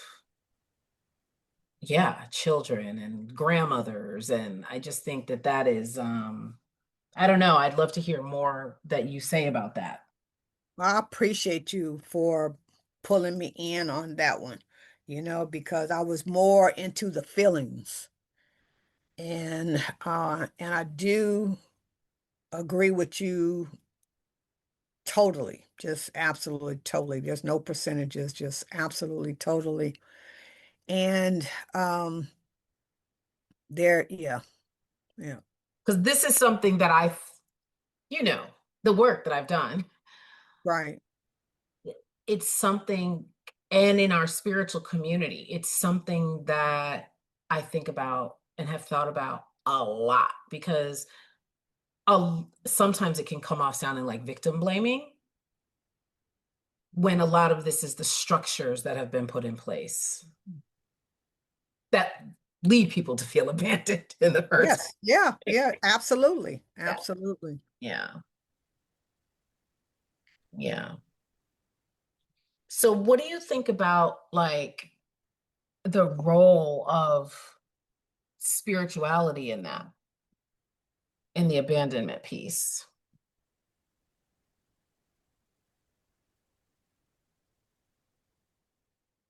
yeah, children and grandmothers. And I just think that that is, I don't know. I'd love to hear more that you say about that. I appreciate you for pulling me in on that one, because I was more into the feelings. And I do agree with you totally, just absolutely totally. There's no percentages, just absolutely totally. And yeah, yeah, Because this is something that you know, the work that I've done, right. it's something, and in our spiritual community, it's something that I think about and have thought about a lot because sometimes it can come off sounding like victim blaming when a lot of this is the structures that have been put in place that lead people to feel abandoned in the first Yes, yeah, place. yeah, absolutely, Yeah, absolutely. yeah, yeah. So what do you think about like the role of spirituality in that, in the abandonment piece?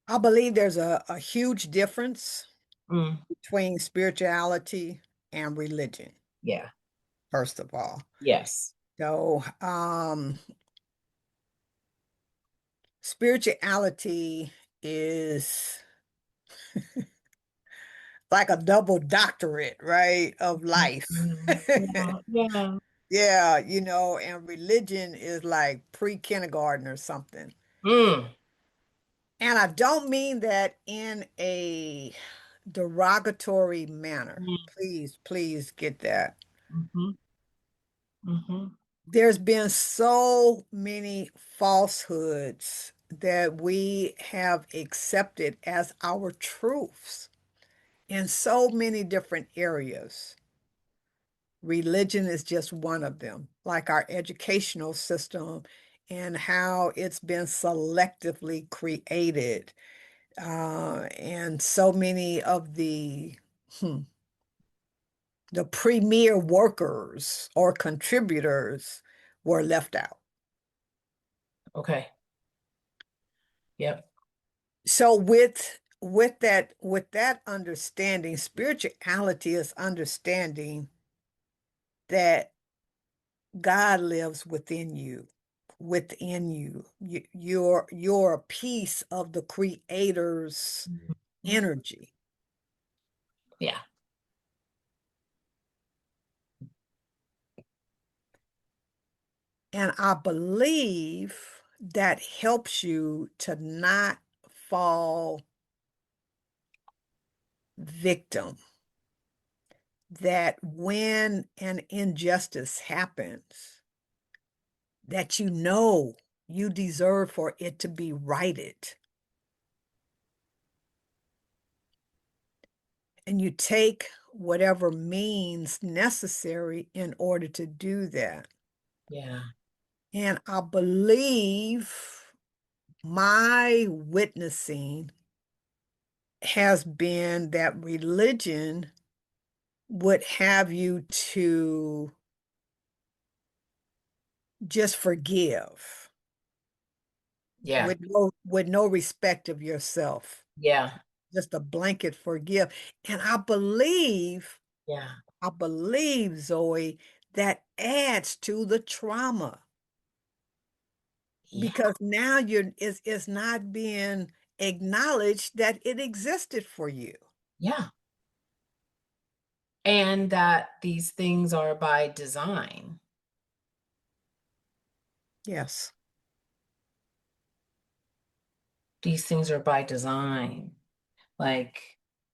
I believe there's a huge difference Mm, between spirituality and religion, yeah. first of all. Yes. So, spirituality is like a double doctorate, right, of life. Mhm. Yeah. Yeah. Yeah, and religion is like pre-kindergarten or something. Mm, And I don't mean that in a derogatory manner. mm, Please, please get that. mhm, mhm. There's been so many falsehoods that we have accepted as our truths in so many different areas. Religion is just one of them, like our educational system and how it's been selectively created. And so many of hmm, the premier workers or contributors were left out. Okay. Yep. So with that understanding, spirituality is understanding that God lives within you, within you. You're a piece of the creator's Mhm. energy. Yeah. And I believe that helps you to not fall victim. That when an injustice happens, that you deserve for it to be righted. And you take whatever means necessary in order to do that. Yeah. And I believe my witnessing has been that religion would have you to just forgive Yeah. with no respect of yourself, Yeah. just a blanket forgive. And Yeah. I believe, Zoe, that adds to the trauma Yeah. because now it's not being acknowledged that it existed for you. Yeah. And that these things are by design. Yes. These things are by design. Like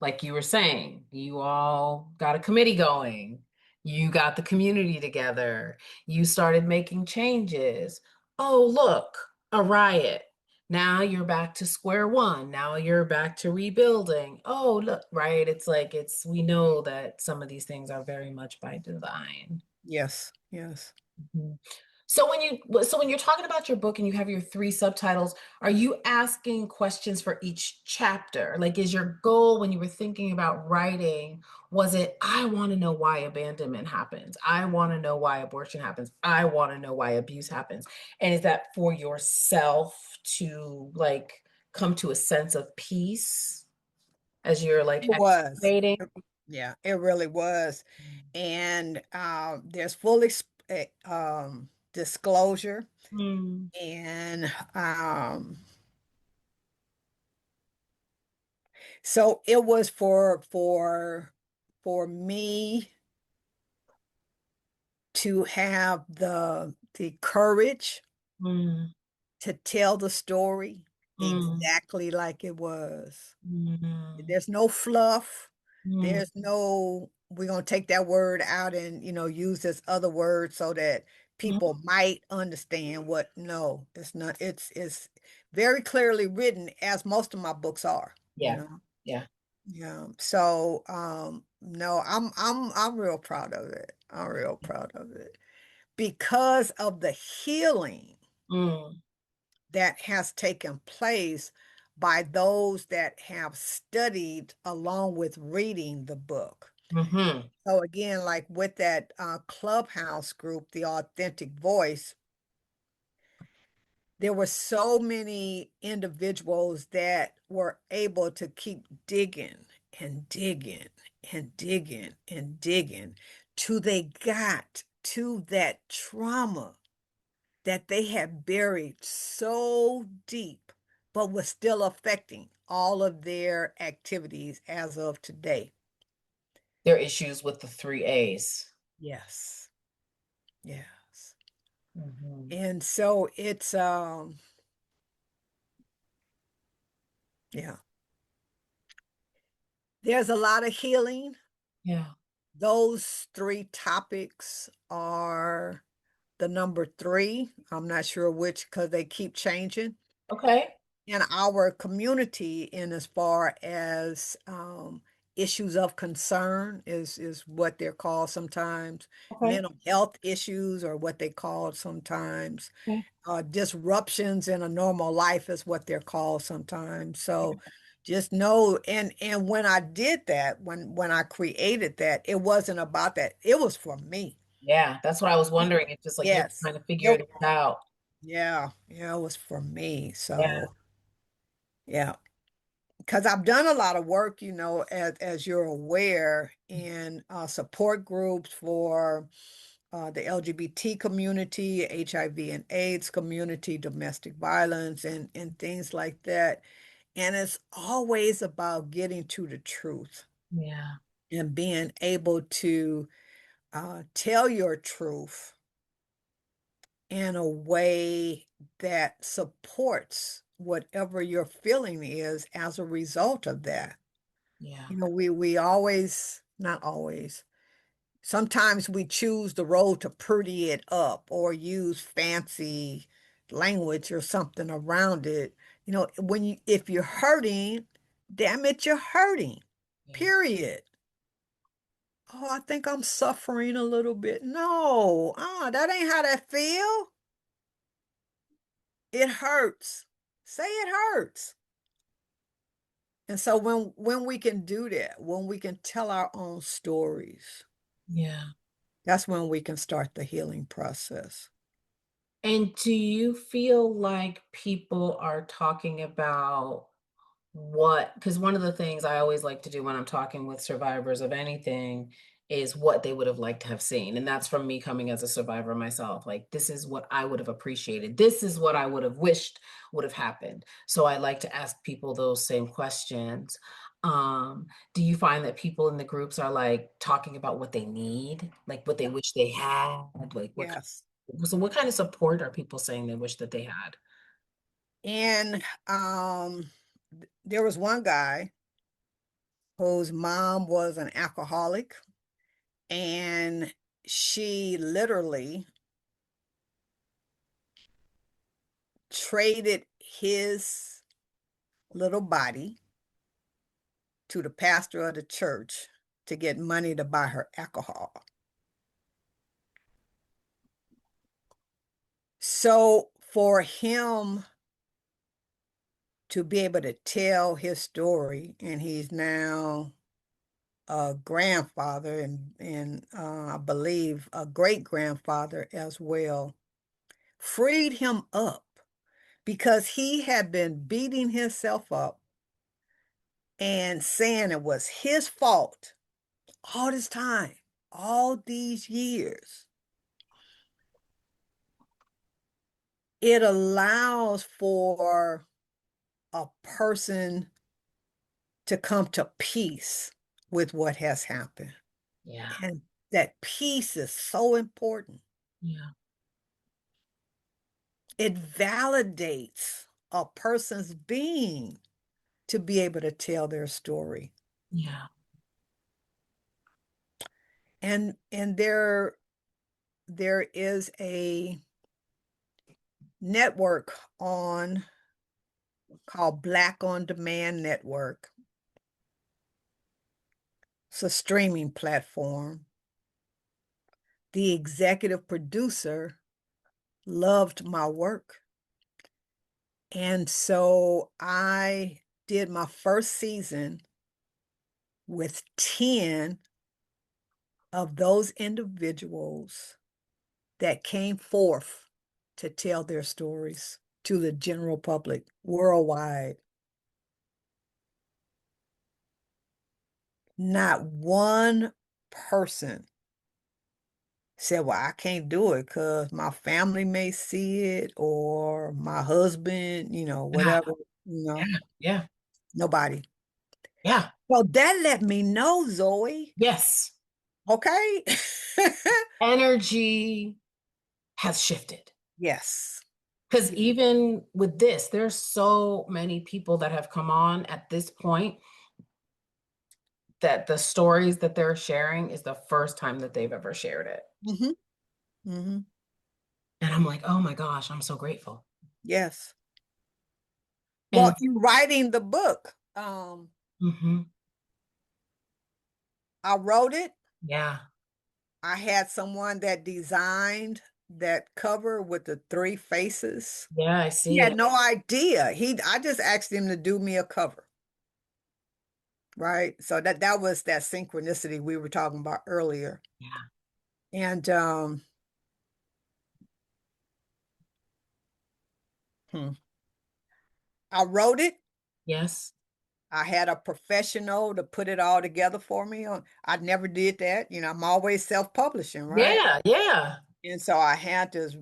like you were saying, you all got a committee going. You got the community together. You started making changes. Oh, look, a riot. Now you're back to square one. Now you're back to rebuilding. Oh, look, right? It's like we know that some of these things are very much by design. Yes, yes. Mhm. So when you're talking about your book and you have your three subtitles, are you asking questions for each chapter? Like, is your goal when you were thinking about writing, was it, I want to know why abandonment happens? I want to know why abortion happens. I want to know why abuse happens. And is that for yourself to like come to a sense of peace as you're like It was. excavating? Yeah, it really was. And there's full disclosure, Mm, and so it was for me to have the courage mm, to tell the story mm, exactly like it was. mm, There's no fluff. mm, There's no, we're going to take that word out and, use this other word so that mm. people might understand what, no, it's not. It's very clearly written, as most of my books are, you Yeah, know. yeah, Yeah. So, no, I'm real proud of it. I'm real proud of it because of the healing mm, that has taken place by those that have studied along with reading the book. mhm, So again, like with that clubhouse group, the Authentic Voice, there were so many individuals that were able to keep digging and digging and digging and digging till they got to that trauma that they had buried so deep, but was still affecting all of their activities as of today. There are issues with the three A's. Yes. Yes. Mhm. And so yeah, there's a lot of healing. Yeah. Those three topics are the number three. I'm not sure which because they keep changing. Okay. In our community, in as far as issues of concern is what they're called sometimes. Okay. Mental health issues or what they call sometimes. Okay. Disruptions in a normal life is what they're called sometimes. So just know, and when I did that, when I created that, it wasn't about that. It was for me. Yeah, that's what I was wondering. It's just like you're Yes. trying to figure It, it out. yeah, it was for me. Yeah. So yeah. Because I've done a lot of work, as you're aware, in support groups for the LGBT community, HIV and AIDS community, domestic violence, and things like that. And it's always about getting to the truth Yeah. and being able to tell your truth in a way that supports whatever your feeling is as a result of that. Yeah. We always, not always, sometimes we choose the road to pretty it up or use fancy language or something around it. If you're hurting, damn it, you're hurting. Yeah. Period. Oh, I think I'm suffering a little bit. No, that ain't how that feel. It hurts. Say it hurts. And so when we can do that, when we can tell our own stories, Yeah. that's when we can start the healing process. And do you feel like people are talking about what, because one of the things I always like to do when I'm talking with survivors of anything is what they would have liked to have seen. And that's from me coming as a survivor myself. Like, this is what I would have appreciated. This is what I would have wished would have happened. So I like to ask people those same questions. Do you find that people in the groups are like talking about what they need, like what they Yeah. wish they had? Like Yes. what kind of support are people saying they wish that they had? And there was one guy whose mom was an alcoholic, and she literally traded his little body to the pastor of the church to get money to buy her alcohol. So for him to be able to tell his story, and he's now a grandfather and I believe a great grandfather as well, freed him up because he had been beating himself up and saying it was his fault all this time, all these years. It allows for a person to come to peace with what has happened. Yeah. And that peace is so important. Yeah. It validates a person's being to be able to tell their story. Yeah. And there is a network on called Black on Demand Network. It's a streaming platform. The executive producer loved my work. And so I did my first season with 10 of those individuals that came forth to tell their stories to the general public worldwide. Not one person said, well, I can't do it because my family may see it or my husband, Yeah. whatever, Yeah. nobody. Yeah. Well, that let me know, Zoe. Yes. Okay. Energy has shifted. Yes. Because even with this, there's so many people that have come on at this point that the stories that they're sharing is the first time that they've ever shared it. Mm-hmm. Mm-hmm. And I'm like, oh my gosh, I'm so grateful. Yes. Well, And in writing the book, mhm, I wrote it. yeah, I had someone that designed that cover with the 3 faces. yeah, I He see had it. no idea. I just asked him to do me a cover. Right. So that was that synchronicity we were talking about earlier. Yeah. And I wrote it. Yes. I had a professional to put it all together for me. I never did that. I'm always self-publishing, right? Yeah. Yeah. And so I had this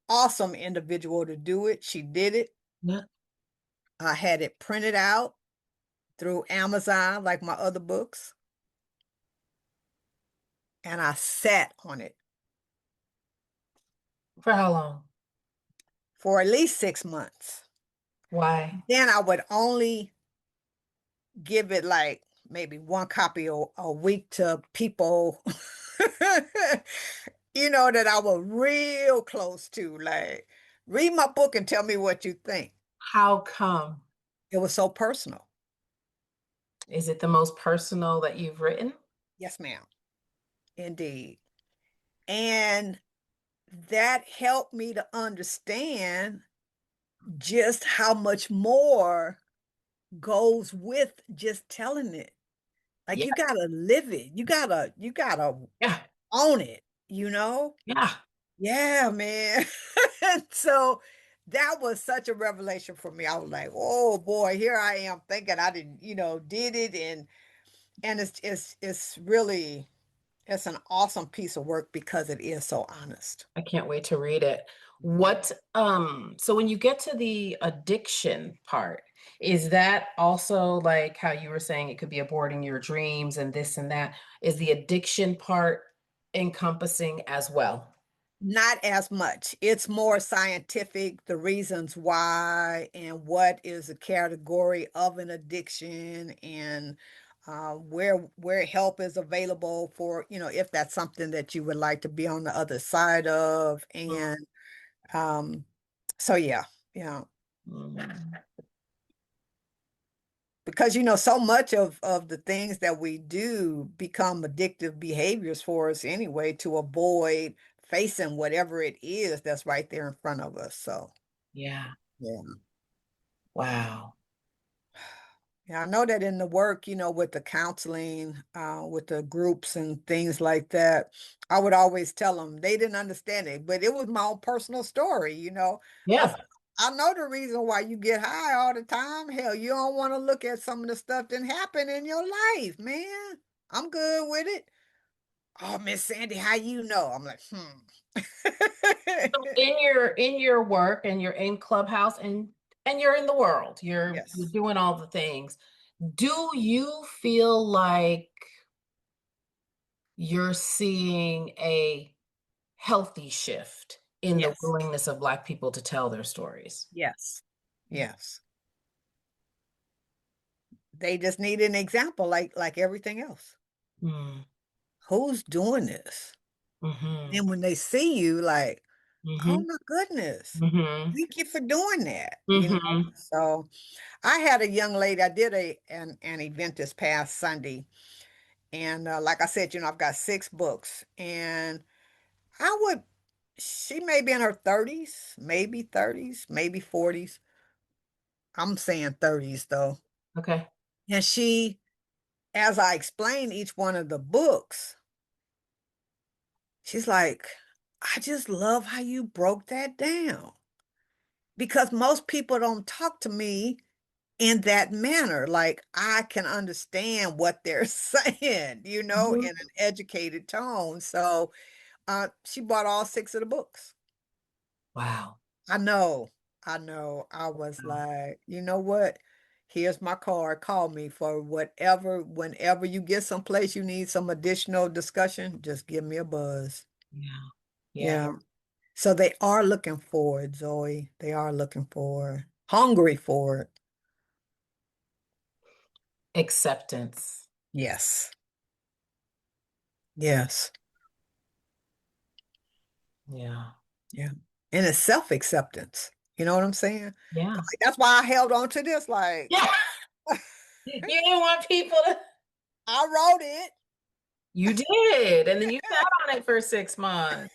awesome individual to do it. She did it. Yeah. I had it printed out through Amazon, like my other books. And I sat on it For how long? for at least 6 months. Why? Then I would only give it like maybe 1 copy a week to people, that I was real close to. Like, read my book and tell me what you think. How come? It was so personal. Is it the most personal that you've written? Yes, ma'am. Indeed. And that helped me to understand just how much more goes with just telling it. Like Yeah. you gotta live it. You gotta Yeah. own it. Yeah. Yeah, man. And so that was such a revelation for me. I was like, oh boy, here I am thinking I didn't, did it. And it's really it's an awesome piece of work because it is so honest. I can't wait to read it. So when you get to the addiction part, is that also like how you were saying it could be aborting your dreams and this and that? Is the addiction part encompassing as well? Not as much. It's more scientific, the reasons why and what is a category of an addiction and where help is available for, if that's something that you would like to be on the other side of. Mm. And so yeah. Yeah. Mm. Because so much of the things that we do become addictive behaviors for us anyway, to avoid facing whatever it is that's right there in front of us. So Yeah. yeah. Wow. Yeah, I know that in the work, with the counseling, with the groups and things like that, I would always tell them they didn't understand it, but it was my own personal story. I Yeah. said, I know the reason why you get high all the time. Hell, you don't want to look at some of the stuff that happened in your life, man. I'm good with it. Oh, Miss Sandy, how you know? I'm like, So in your work, and you're in Clubhouse, and you're in the world, you're Yes, doing all the things. Do you feel like you're seeing a healthy shift in the yes, willingness of Black people to tell their stories? yes, yes. They just need an example, like everything else. Mm. Who's doing this? Mhm. Then when they see you, like, oh Mhm. my goodness, Mhm. thank you for doing that. Mhm. So I had a young lady, I did an event this past Sunday. And like I said, I've got 6 books. And she may be in her 30s, maybe 40s. I'm saying 30s though. Okay. And as I explained each one of the books, she's like, I just love how you broke that down. Because most people don't talk to me in that manner. Like, I can understand what they're saying, in Mhm. an educated tone. So she bought all 6 of the books. Wow. I know. I know. I was like, you know what? Here's my card. Call me for whenever you get someplace you need some additional discussion, just give me a buzz. Yeah. Yeah. Yeah. So they are looking for it, Zoe. They are looking for, hungry for it. Acceptance. Yes. Yes. Yeah. Yeah. And it's self-acceptance. You know what I'm saying? Yeah. Like, that's why I held on to this. Like, Yeah. You didn't want people to. I wrote it. You did. And then you sat on it for 6 months.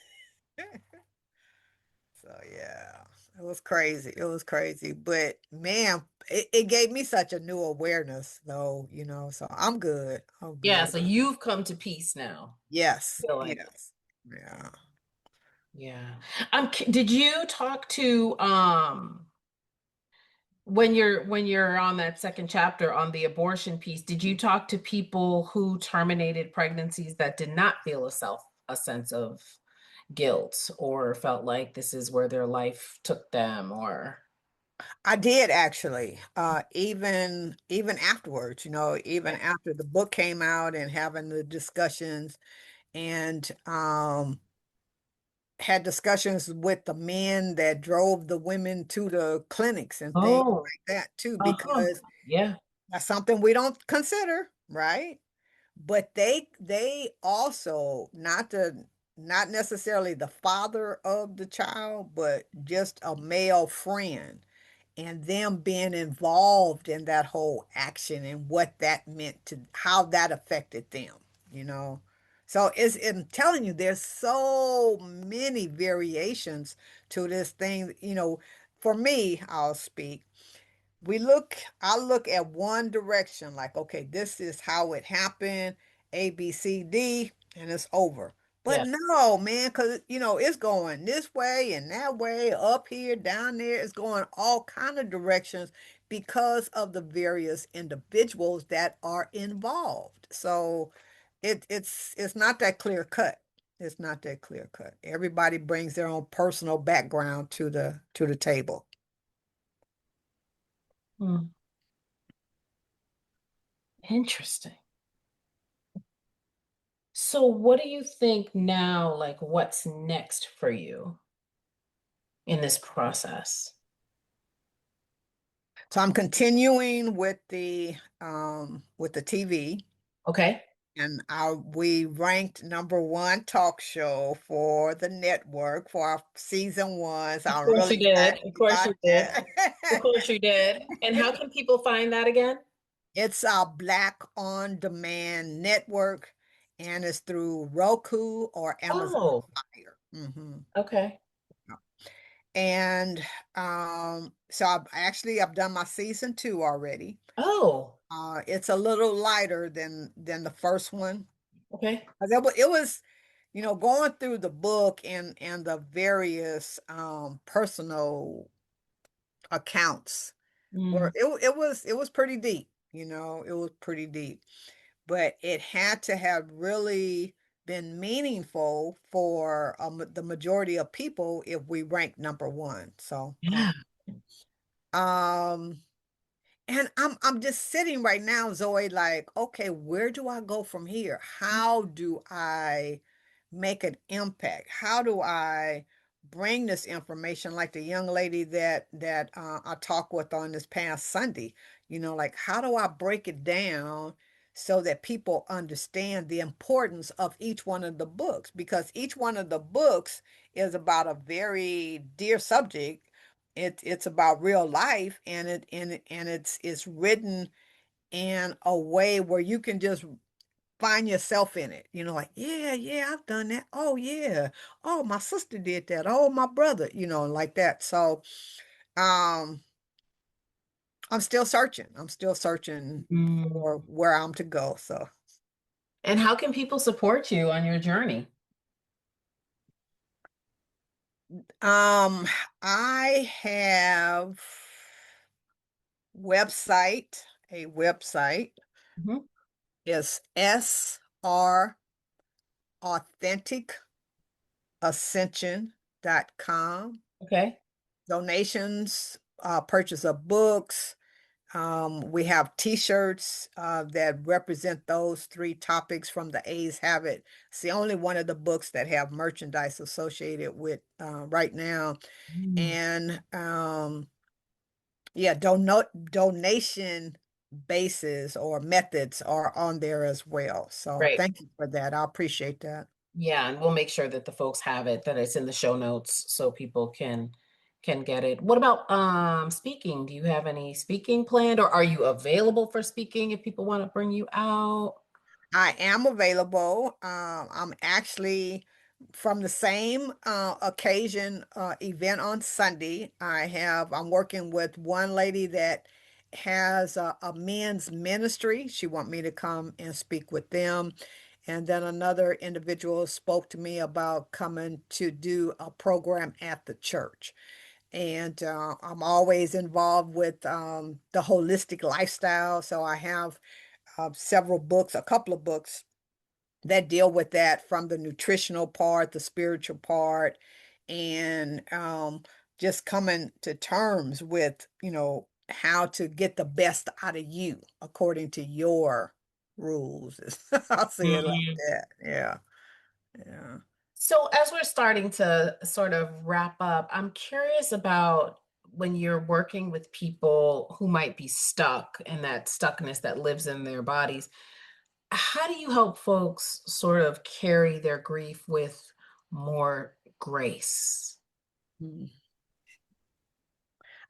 So yeah, it was crazy. It was crazy. But man, it gave me such a new awareness though. So I'm good. I'm Yeah. good. So you've come to peace now. Yes. Feel like. Yes. Yeah. Yeah. Did you talk to when you're on that second chapter on the abortion piece, did you talk to people who terminated pregnancies that did not feel a sense of guilt, or felt like this is where their life took them, or I did actually. Even afterwards, even okay. after the book came out and having the discussions and had discussions with the men that drove the women to the clinics and things Oh, like that too, uh-huh. because Yeah. that's something we don't consider, right? But they also not necessarily the father of the child, but just a male friend, and them being involved in that whole action and what that meant to how that affected them. So I'm telling you, there's so many variations to this thing. For me, I'll speak. I look at one direction, like, okay, this is how it happened, A, B, C, D, and it's over. But Yeah. no, man, because it's going this way and that way, up here, down there, it's going all kind of directions because of the various individuals that are involved. So it's not that clear cut. It's not that clear cut. Everybody brings their own personal background to the table. Hmm. Interesting. So what do you think now, like what's next for you in this process? So I'm continuing with the TV. Okay. And we ranked #1 talk show for the network for our season 1. So Of I'm course really you did. excited Of course about you did. Of that. course you did. And how can people find that again? It's our Black on Demand network, and it's through Roku or Amazon Oh, Fire. okay. And so I've done my season 2 already. Oh, It's a little lighter than the first one. okay. 'Cause it was, going through the book and the various personal accounts Mm, were it was pretty deep, it was pretty deep. But it had to have really been meaningful for the majority of people if we rank #1. So, yeah. um, and I'm just sitting right now, Zoe, like, okay, where do I go from here? How do I make an impact? How do I bring this information like the young lady that I talked with on this past Sunday? Like how do I break it down so that people understand the importance of each one of the books? Because each one of the books is about a very dear subject. It's about real life, and it's written in a way where you can just find yourself in it. Like, yeah, yeah, I've done that. Oh, yeah. Oh, my sister did that. Oh, my brother, like that. So, um, I'm still searching. I'm still searching Mm. for where I'm to go. So, And how can people support you on your journey? um, I have a website Mhm. is SR Authentic Ascension.com. Okay. Donations, purchase of books. We have T-shirts that represent those 3 topics from the A's Habit. It's the only one of the books that have merchandise associated with right now. Mm, And yeah, donation bases or methods are on there as well. So great. thank you for that. I appreciate that. Yeah, and we'll make sure that the folks have it, that it's in the show notes so people can get it. What about speaking? Do you have any speaking planned or are you available for speaking if people want to bring you out? I am available. I'm actually from the same occasion event on Sunday. I'm working with one lady that has a men's ministry. She want me to come and speak with them. And then another individual spoke to me about coming to do a program at the church. And I'm always involved with the holistic lifestyle. So I have several books, a couple of books that deal with that, from the nutritional part, the spiritual part, and just coming to terms with, how to get the best out of you according to your rules. I'll say it like Mhm. that. Yeah. Yeah. So, as we're starting to sort of wrap up, I'm curious about when you're working with people who might be stuck in that stuckness that lives in their bodies. How do you help folks sort of carry their grief with more grace? Mm.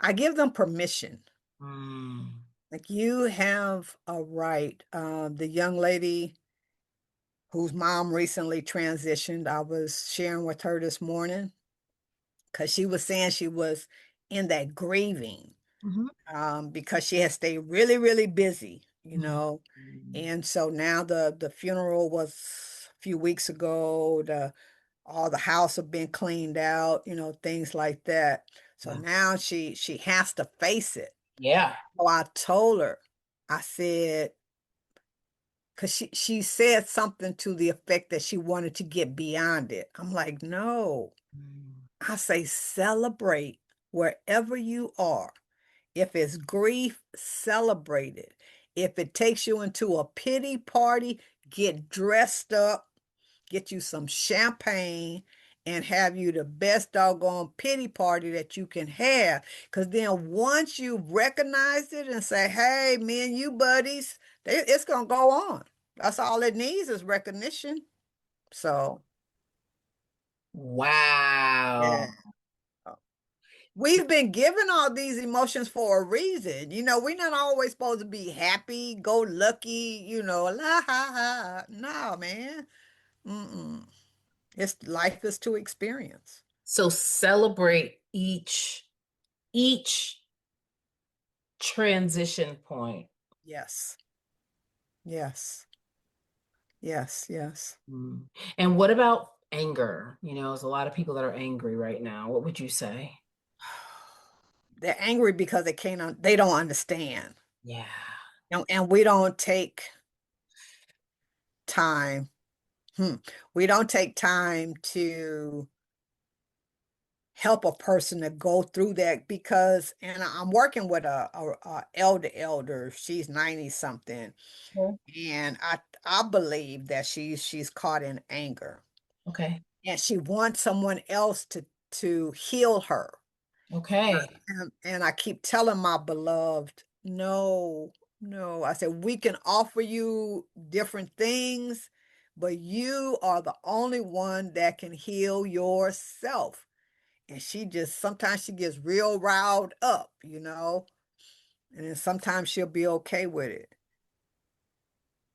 I give them permission. Mm, Like, you have a right. The young lady whose mom recently transitioned, I was sharing with her this morning because she was saying she was in that grieving mhm, because she had stayed really, really busy, mhm, mm, and so now the funeral was a few weeks ago. All the house have been cleaned out, things like that. So yeah. now she has to face it. Yeah. So I told her, I said, because she said something to the effect that she wanted to get beyond it. I'm like, no. Mm, I say celebrate wherever you are. If it's grief, celebrate it. If it takes you into a pity party, get dressed up, get you some champagne, and have you the best doggone pity party that you can have. Because then once you've recognized it and say, hey, me and you buddies, it's going to go on. That's all it needs is recognition. So, yeah. Wow. We've been given all these emotions for a reason. We're not always supposed to be happy, go lucky, la ha ha. No, man. Mm-mm. It's life is to experience. So celebrate each transition point. Yes. Yes. Yes. Yes. Mm. And what about anger? There's a lot of people that are angry right now. What would you say? They're angry because they don't understand. Yeah. And we don't take time. We don't take time to help a person to go through that because, and I'm working with a elder. She's 90 something. And I believe that she's caught in anger. Okay. And she wants someone else to heal her. Okay. And I keep telling my beloved, no, no. I said, we can offer you different things, but you are the only one that can heal yourself. And sometimes she gets real riled up, and then sometimes she'll be okay with it.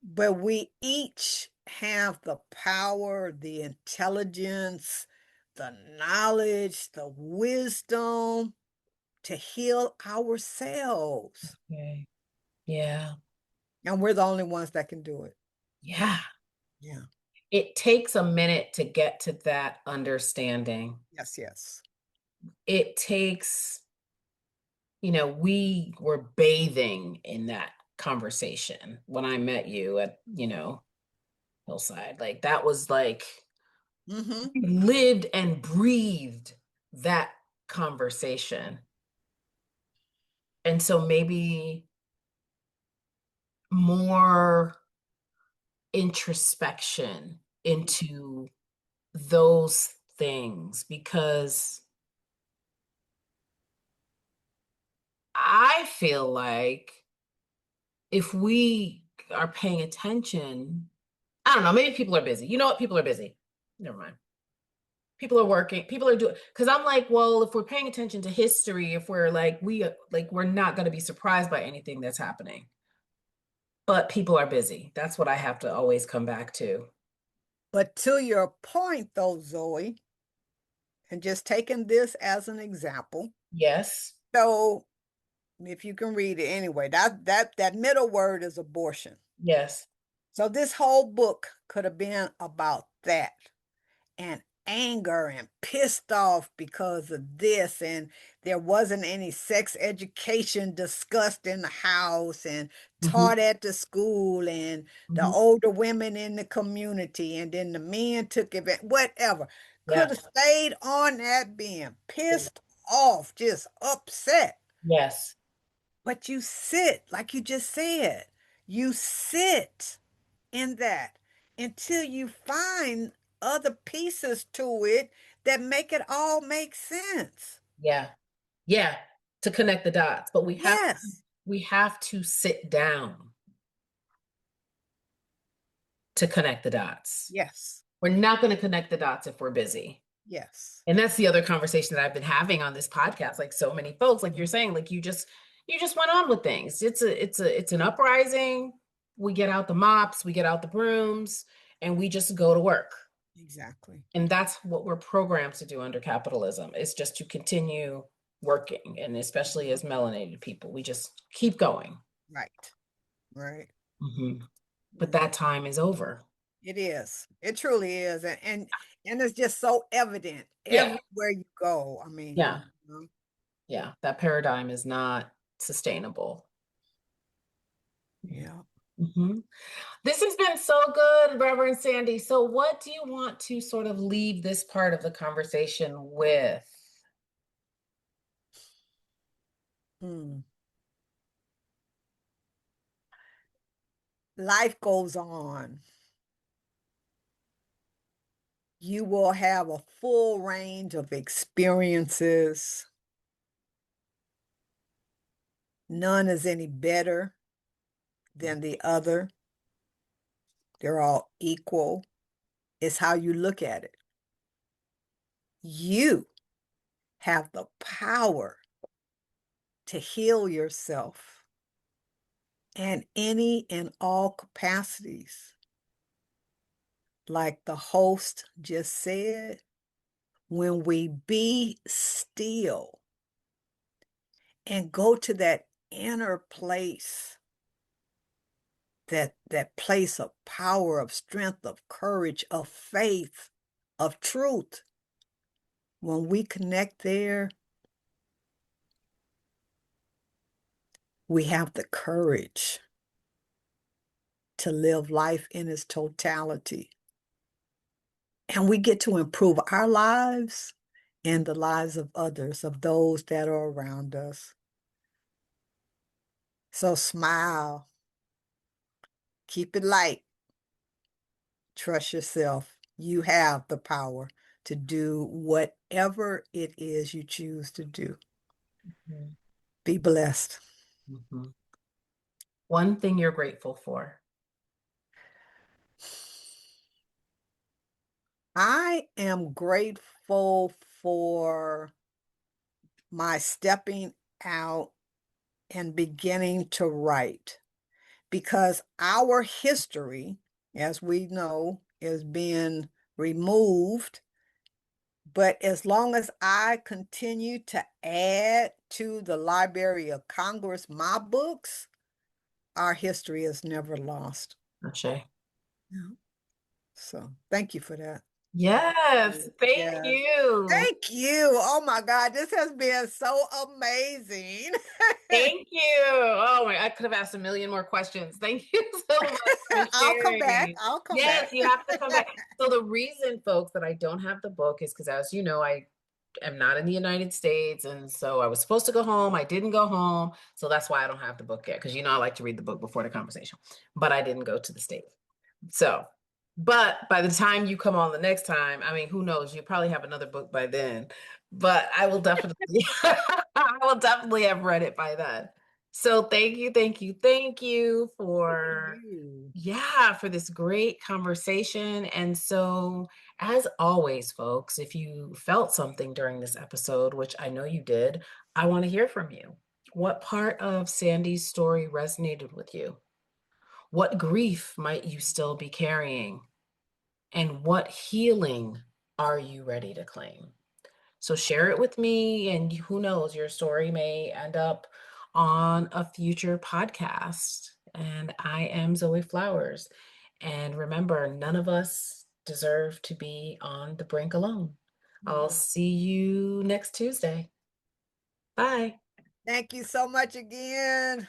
But we each have the power, the intelligence, the knowledge, the wisdom to heal ourselves. Okay. Yeah. And we're the only ones that can do it. Yeah. Yeah. It takes a minute to get to that understanding. Yes, yes. It takes, we were bathing in that conversation when I met you at, Hillside. Like that was like lived and breathed that conversation. And so maybe more introspection into those things, because I feel like if we are paying attention, I don't know, maybe people are busy. You know what? People are busy. Never mind. People are working, people are doing, because I'm like, well, if we're paying attention to history, if we're like, we're not going to be surprised by anything that's happening. But people are busy. That's what I have to always come back to. But to your point, though, Zoe, and just taking this as an example. Yes. So if you can read it anyway, that middle word is abortion. Yes. So this whole book could have been about that, and anger and pissed off because of this, and there wasn't any sex education discussed in the house and taught at the school, and the older women in the community, and then the men took it, whatever. Yeah. Could have stayed on that being pissed off, just upset. Yes. But you sit, like you just said, you sit in that until you find other pieces to it that make it all make sense. Yeah. Yeah. To connect the dots. But Yes. we have to sit down to connect the dots. Yes. We're not going to connect the dots if we're busy. Yes. And that's the other conversation that I've been having on this podcast. Like so many folks, like you're saying, like you just went on with things. It's an uprising. We get out the mops, we get out the brooms, and we just go to work. Exactly. And that's what we're programmed to do under capitalism. It's just to continue working. And especially as melanated people, we just keep going. Right. Right. But that time is over. It is. It truly is. And it's just so evident Yeah. everywhere you go. I mean, Yeah. Yeah. That paradigm is not sustainable. Yeah. This has been so good, Reverend Sandy. So what do you want to sort of leave this part of the conversation with? Life goes on. You will have a full range of experiences. None is any better than the other. They're all equal. It's how you look at it. You have the power to heal yourself in any and all capacities. Like the host just said, when we be still and go to that inner place, that place of power, of strength, of courage, of faith, of truth, when we connect there, we have the courage to live life in its totality. And we get to improve our lives and the lives of others, of those that are around us. So smile, keep it light, trust yourself. You have the power to do whatever it is you choose to do. Mm-hmm. Be blessed. Mm-hmm. One thing you're grateful for. I am grateful for my stepping out and beginning to write, because our history, as we know, is being removed. But as long as I continue to add to the Library of Congress my books, our history is never lost. Ashe. Yeah. So thank you for that. Yes, thank Yes. you. Thank you. Oh my God, this has been so amazing. Thank you. Oh my, I could have asked a million more questions. Thank you so much for I'll come back. sharing. I'll come Yes, back. you have to come back. So the reason, folks, that I don't have the book is because, as you know, I am not in the United States. And so I was supposed to go home. I didn't go home. So that's why I don't have the book yet. Because, you know, I like to read the book before the conversation, but I didn't go to the States. So, but by the time you come on the next time, I mean, who knows? You probably have another book by then, but I will definitely, I will definitely have read it by then. So thank you, thank you, thank you for, yeah, for this great conversation. And so, as always, folks, if you felt something during this episode, which I know you did, I want to hear from you. What part of Sandy's story resonated with you? What grief might you still be carrying? And what healing are you ready to claim? So share it with me, and who knows, your story may end up on a future podcast. And I am Zoe Flowers. And remember, none of us deserve to be on the brink alone. I'll see you next Tuesday. Bye. Thank you so much again.